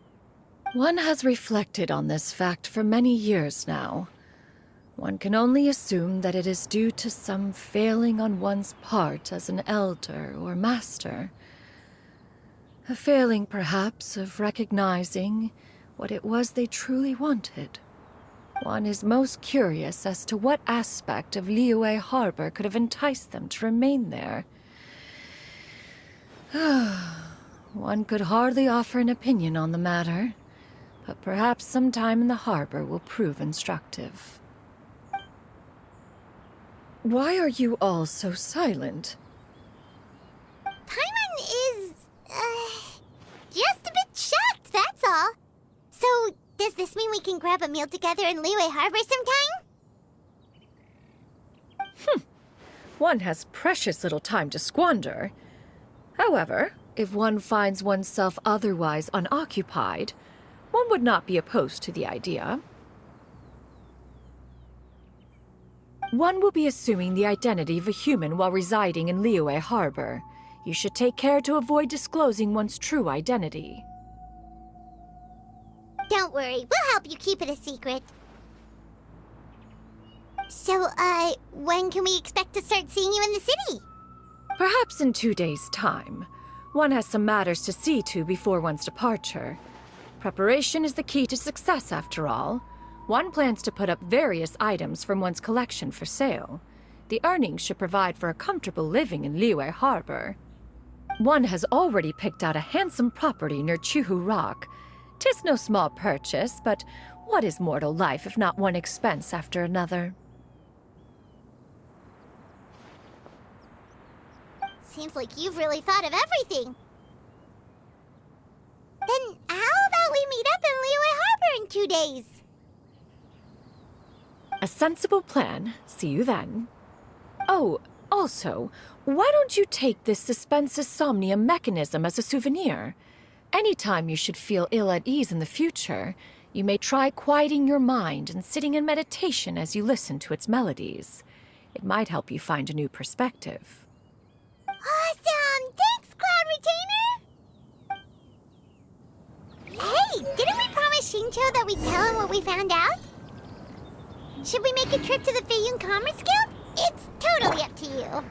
One has reflected on this fact for many years now. One can only assume that it is due to some failing on one's part as an elder or master. A failing, perhaps, of recognizing what it was they truly wanted. One is most curious as to what aspect of Liyue Harbor could have enticed them to remain there. One could hardly offer an opinion on the matter, but perhaps some time in the harbor will prove instructive. Why are you all so silent? Paimon is, just a bit shocked, that's all. So, does this mean we can grab a meal together in Liyue Harbor sometime? One has precious little time to squander. However, if one finds oneself otherwise unoccupied, one would not be opposed to the idea. One will be assuming the identity of a human while residing in Liyue Harbor. You should take care to avoid disclosing one's true identity. Don't worry, we'll help you keep it a secret. So, when can we expect to start seeing you in the city? Perhaps in 2 days' time. One has some matters to see to before one's departure. Preparation is the key to success, after all. One plans to put up various items from one's collection for sale. The earnings should provide for a comfortable living in Liyue Harbor. One has already picked out a handsome property near Chuhu Rock. 'Tis no small purchase, but what is mortal life if not one expense after another? Seems like you've really thought of everything. Then how about we meet up in Liyue Harbor in 2 days? A sensible plan. See you then. Oh, also, why don't you take this Suspensus Somnium mechanism as a souvenir? Anytime you should feel ill at ease in the future, You may try quieting your mind and sitting in meditation as you listen to its melodies. It might help you find a new perspective. Awesome! Thanks, Cloud Retainer! Hey, didn't we promise Xingqiu that we'd tell him what we found out? Should we make a trip to the Feiyun Commerce Guild? It's totally up to you.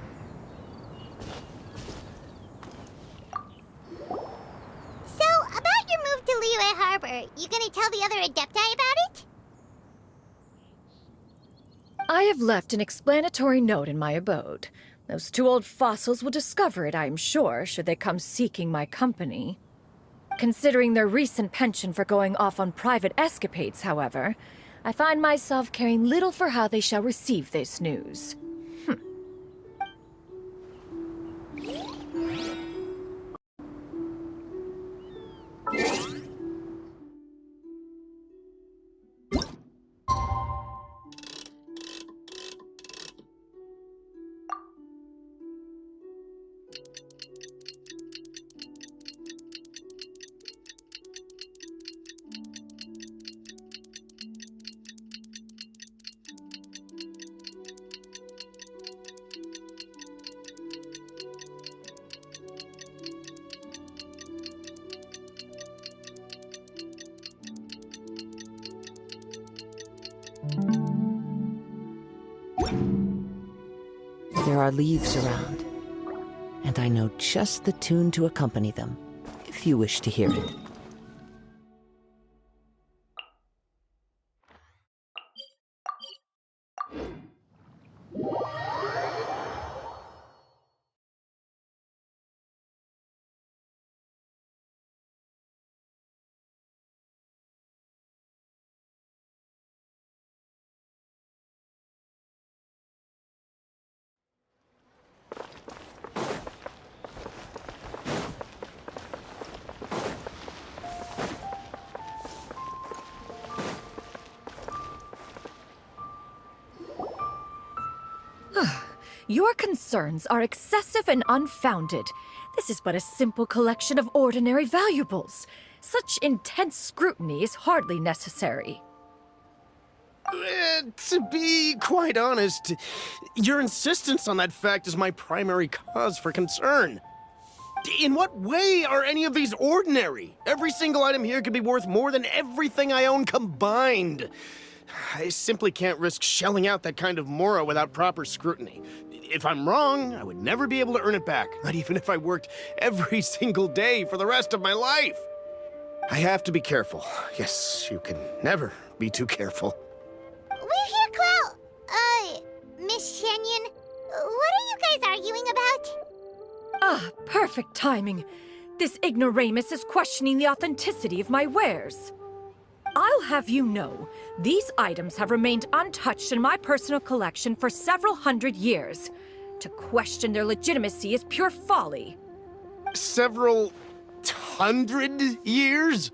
So, about your move to Liyue Harbor, you gonna tell the other Adepti about it? I have left an explanatory note in my abode. Those two old fossils will discover it, I am sure, should they come seeking my company. Considering their recent penchant for going off on private escapades, however, I find myself caring little for how they shall receive this news. There are leaves around, and I know just the tune to accompany them, if you wish to hear it. Your concerns are excessive and unfounded. This is but a simple collection of ordinary valuables. Such intense scrutiny is hardly necessary. To be quite honest, your insistence on that fact is my primary cause for concern. In what way are any of these ordinary? Every single item here could be worth more than everything I own combined. I simply can't risk shelling out that kind of mora without proper scrutiny. If I'm wrong, I would never be able to earn it back, not even if I worked every single day for the rest of my life. I have to be careful. Yes, you can never be too careful. We're here, Cloud. Miss Xianyun, what are you guys arguing about? Ah, perfect timing. This ignoramus is questioning the authenticity of my wares. I'll have you know, these items have remained untouched in my personal collection for several hundred years. To question their legitimacy is pure folly. Several hundred years?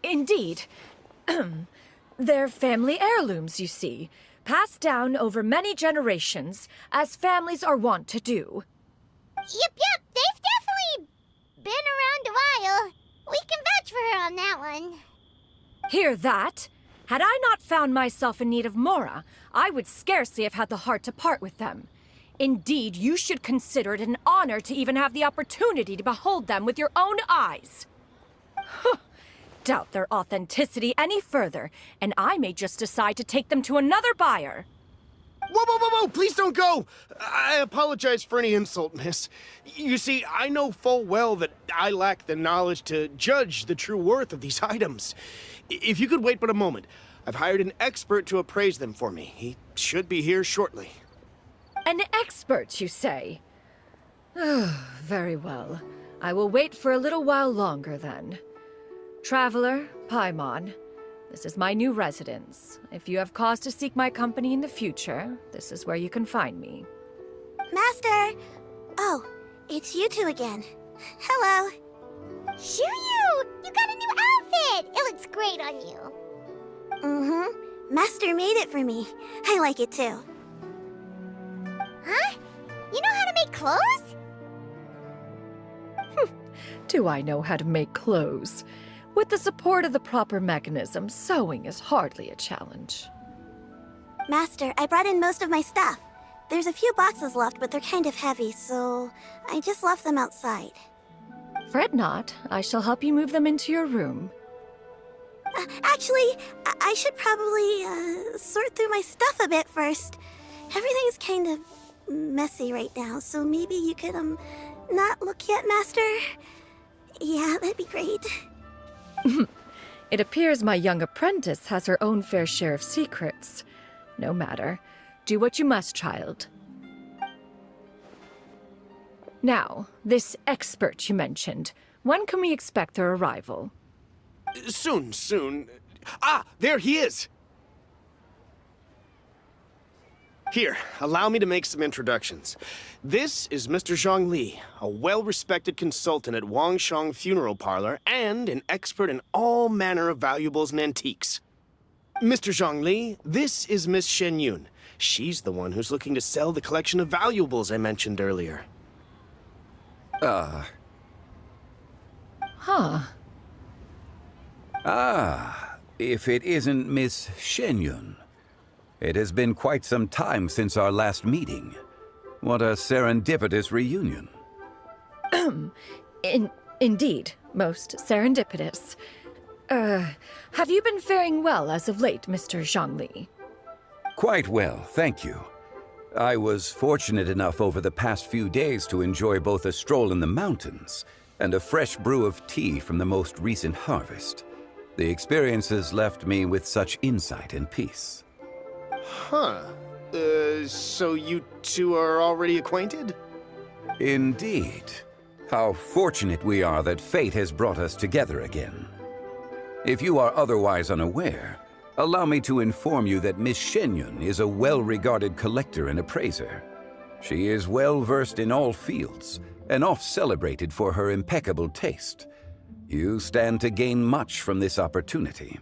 Indeed. They're family heirlooms, you see, passed down over many generations, as families are wont to do. Yep, they've definitely been around a while. We can vouch for her on that one. Hear that? Had I not found myself in need of mora, I would scarcely have had the heart to part with them. Indeed, you should consider it an honor to even have the opportunity to behold them with your own eyes. Doubt their authenticity any further, and I may just decide to take them to another buyer. Whoa, please don't go! I apologize for any insult, miss. You see, I know full well that I lack the knowledge to judge the true worth of these items. If you could wait but a moment, I've hired an expert to appraise them for me. He should be here shortly. An expert, you say? Very well. I will wait for a little while longer, then. Traveler, Paimon, this is my new residence. If you have cause to seek my company in the future, this is where you can find me. Master! Oh, it's you two again. Hello. Xianyun! You got a new outfit! It looks great on you. Mm-hmm. Master made it for me. I like it too. Huh? You know how to make clothes? Do I know how to make clothes? With the support of the proper mechanism, sewing is hardly a challenge. Master, I brought in most of my stuff. There's a few boxes left, but they're kind of heavy, so I just left them outside. Fret not. I shall help you move them into your room. Actually, I should probably sort through my stuff a bit first. Everything's kind of messy right now, so maybe you could, not look yet, Master? Yeah, that'd be great. It appears my young apprentice has her own fair share of secrets. No matter. Do what you must, child. Now, this expert you mentioned, when can we expect their arrival? Soon. Ah, there he is! Here, allow me to make some introductions. This is Mr. Zhongli, a well-respected consultant at Wangshang Funeral Parlor and an expert in all manner of valuables and antiques. Mr. Zhongli, this is Miss Xianyun. She's the one who's looking to sell the collection of valuables I mentioned earlier. Huh. If it isn't Miss Xianyun. It has been quite some time since our last meeting. What a serendipitous reunion. Indeed, most serendipitous. Have you been faring well as of late, Mr. Zhongli? Quite well, thank you. I was fortunate enough over the past few days to enjoy both a stroll in the mountains and a fresh brew of tea from the most recent harvest. The experiences left me with such insight and peace. Huh. So you two are already acquainted? Indeed. How fortunate we are that fate has brought us together again. If you are otherwise unaware, allow me to inform you that Miss Xianyun is a well-regarded collector and appraiser. She is well-versed in all fields, and oft-celebrated for her impeccable taste. You stand to gain much from this opportunity.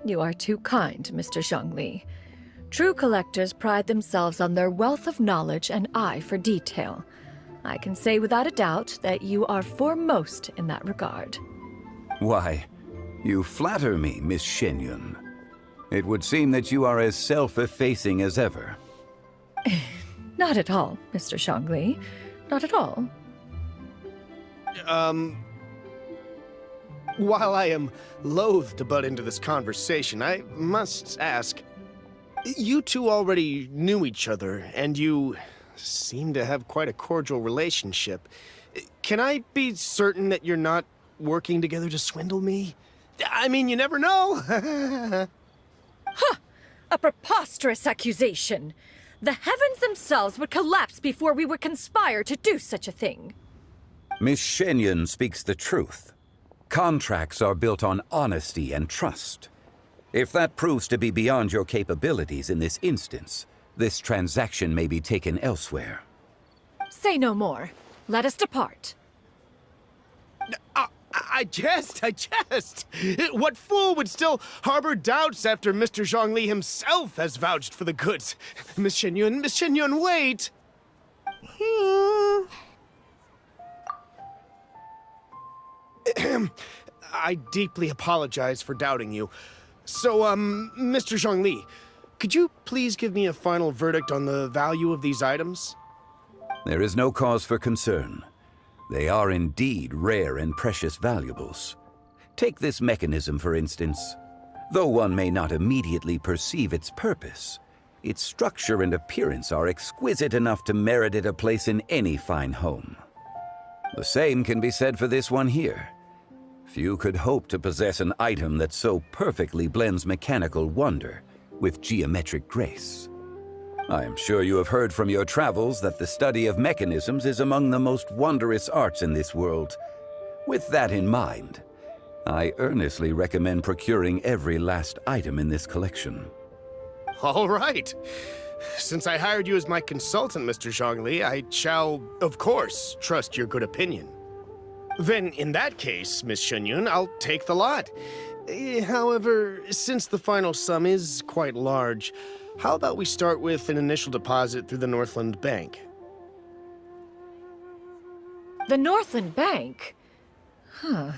You are too kind, Mr. Zhongli. True collectors pride themselves on their wealth of knowledge and eye for detail. I can say without a doubt that you are foremost in that regard. Why, you flatter me, Miss Xianyun. It would seem that you are as self-effacing as ever. Not at all, Mr. Zhongli. Not at all. While I am loath to butt into this conversation, I must ask, you two already knew each other, and you seem to have quite a cordial relationship. Can I be certain that you're not working together to swindle me? I mean, you never know. Huh! A preposterous accusation! The heavens themselves would collapse before we would conspire to do such a thing. Miss Xianyun speaks the truth. Contracts are built on honesty and trust. If that proves to be beyond your capabilities in this instance, this transaction may be taken elsewhere. Say no more. Let us depart. I jest. What fool would still harbor doubts after Mr. Zhongli himself has vouched for the goods? Miss Xianyun, wait! I deeply apologize for doubting you. So, Mr. Zhongli, could you please give me a final verdict on the value of these items? There is no cause for concern. They are indeed rare and precious valuables. Take this mechanism, for instance. Though one may not immediately perceive its purpose, its structure and appearance are exquisite enough to merit it a place in any fine home. The same can be said for this one here. Few could hope to possess an item that so perfectly blends mechanical wonder with geometric grace. I am sure you have heard from your travels that the study of mechanisms is among the most wondrous arts in this world. With that in mind, I earnestly recommend procuring every last item in this collection. All right. Since I hired you as my consultant, Mr. Zhongli, I shall, of course, trust your good opinion. Then, in that case, Miss Xianyun, I'll take the lot. However, since the final sum is quite large, how about we start with an initial deposit through the Northland Bank? The Northland Bank? Huh.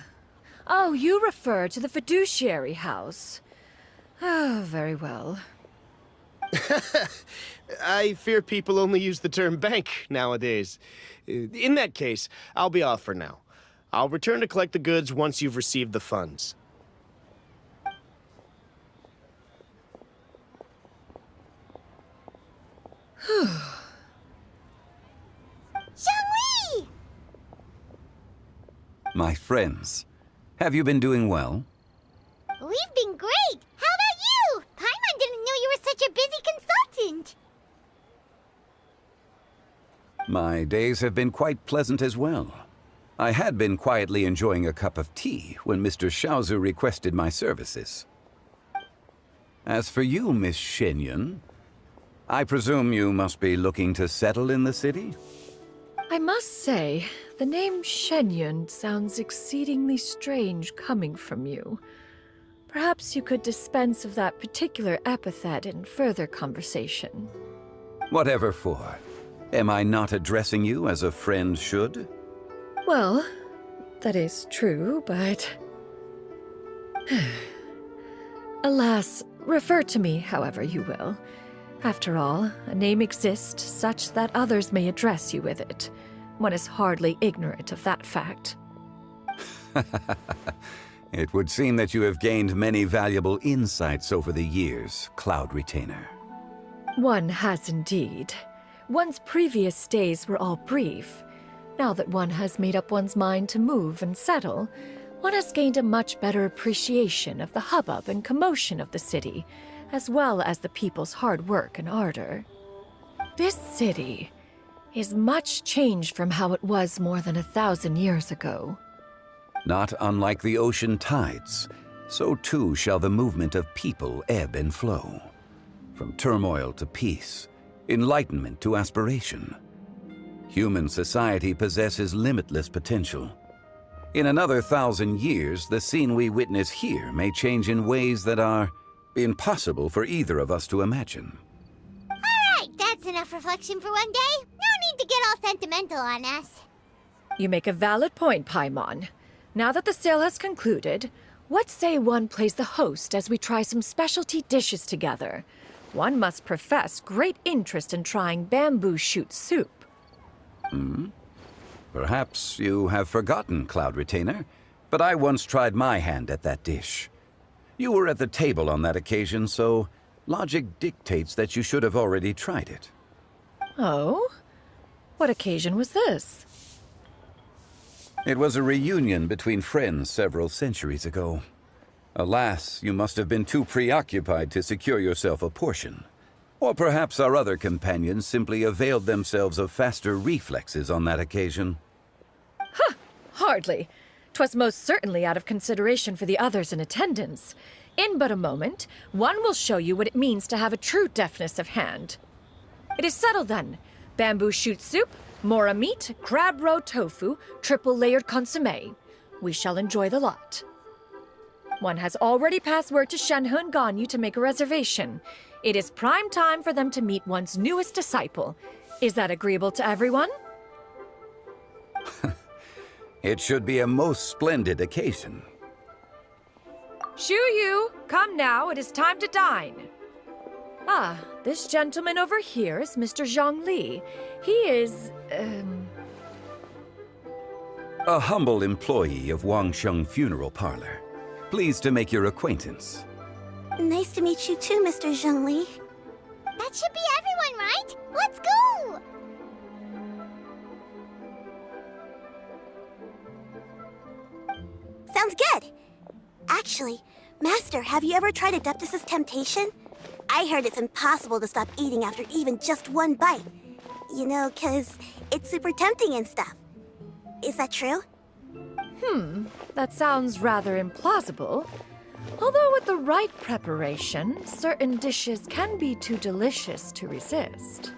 Oh, you refer to the fiduciary house. Oh, very well. I fear people only use the term bank nowadays. In that case, I'll be off for now. I'll return to collect the goods once you've received the funds. Xianyun! My friends, have you been doing well? We've been great! How about you? Paimon didn't know you were such a busy consultant! My days have been quite pleasant as well. I had been quietly enjoying a cup of tea when Mr. Xiaozu requested my services. As for you, Miss Xianyun, I presume you must be looking to settle in the city? I must say, the name Xianyun sounds exceedingly strange coming from you. Perhaps you could dispense of that particular epithet in further conversation. Whatever for. Am I not addressing you as a friend should? Well, that is true, but... Alas, refer to me however you will. After all, a name exists such that others may address you with it. One is hardly ignorant of that fact. It would seem that you have gained many valuable insights over the years, Cloud Retainer. One has indeed. One's previous days were all brief. Now that one has made up one's mind to move and settle, one has gained a much better appreciation of the hubbub and commotion of the city, as well as the people's hard work and ardor. This city is much changed from how it was more than 1,000 years ago. Not unlike the ocean tides, so too shall the movement of people ebb and flow. From turmoil to peace, enlightenment to aspiration. Human society possesses limitless potential. In another 1,000 years, the scene we witness here may change in ways that are impossible for either of us to imagine. Alright, that's enough reflection for one day. No need to get all sentimental on us. You make a valid point, Paimon. Now that the sale has concluded, what say one plays the host as we try some specialty dishes together? One must profess great interest in trying bamboo shoot soup. Perhaps you have forgotten, Cloud Retainer, but I once tried my hand at that dish. You were at the table on that occasion, so logic dictates that you should have already tried it. Oh? What occasion was this? It was a reunion between friends several centuries ago. Alas, you must have been too preoccupied to secure yourself a portion. Or perhaps our other companions simply availed themselves of faster reflexes on that occasion. Huh! Hardly. 'Twas most certainly out of consideration for the others in attendance. In but a moment, one will show you what it means to have a true deftness of hand. It is settled then. Bamboo shoot soup, mora meat, crab roe tofu, triple-layered consommé. We shall enjoy the lot. One has already passed word to Shenhe and Ganyu to make a reservation. It is prime time for them to meet one's newest disciple. Is that agreeable to everyone? It should be a most splendid occasion. Yu, come now, it is time to dine. Ah, this gentleman over here is Mr. Zhongli. He is, A humble employee of Wangsheng Funeral Parlor. Pleased to make your acquaintance. Nice to meet you too, Mr. Zhongli. That should be everyone, right? Let's go! Sounds good. Actually, Master, have you ever tried Adeptus' temptation? I heard it's impossible to stop eating after even just one bite. You know, 'cause it's super tempting and stuff. Is that true? That sounds rather implausible. Although with the right preparation, certain dishes can be too delicious to resist.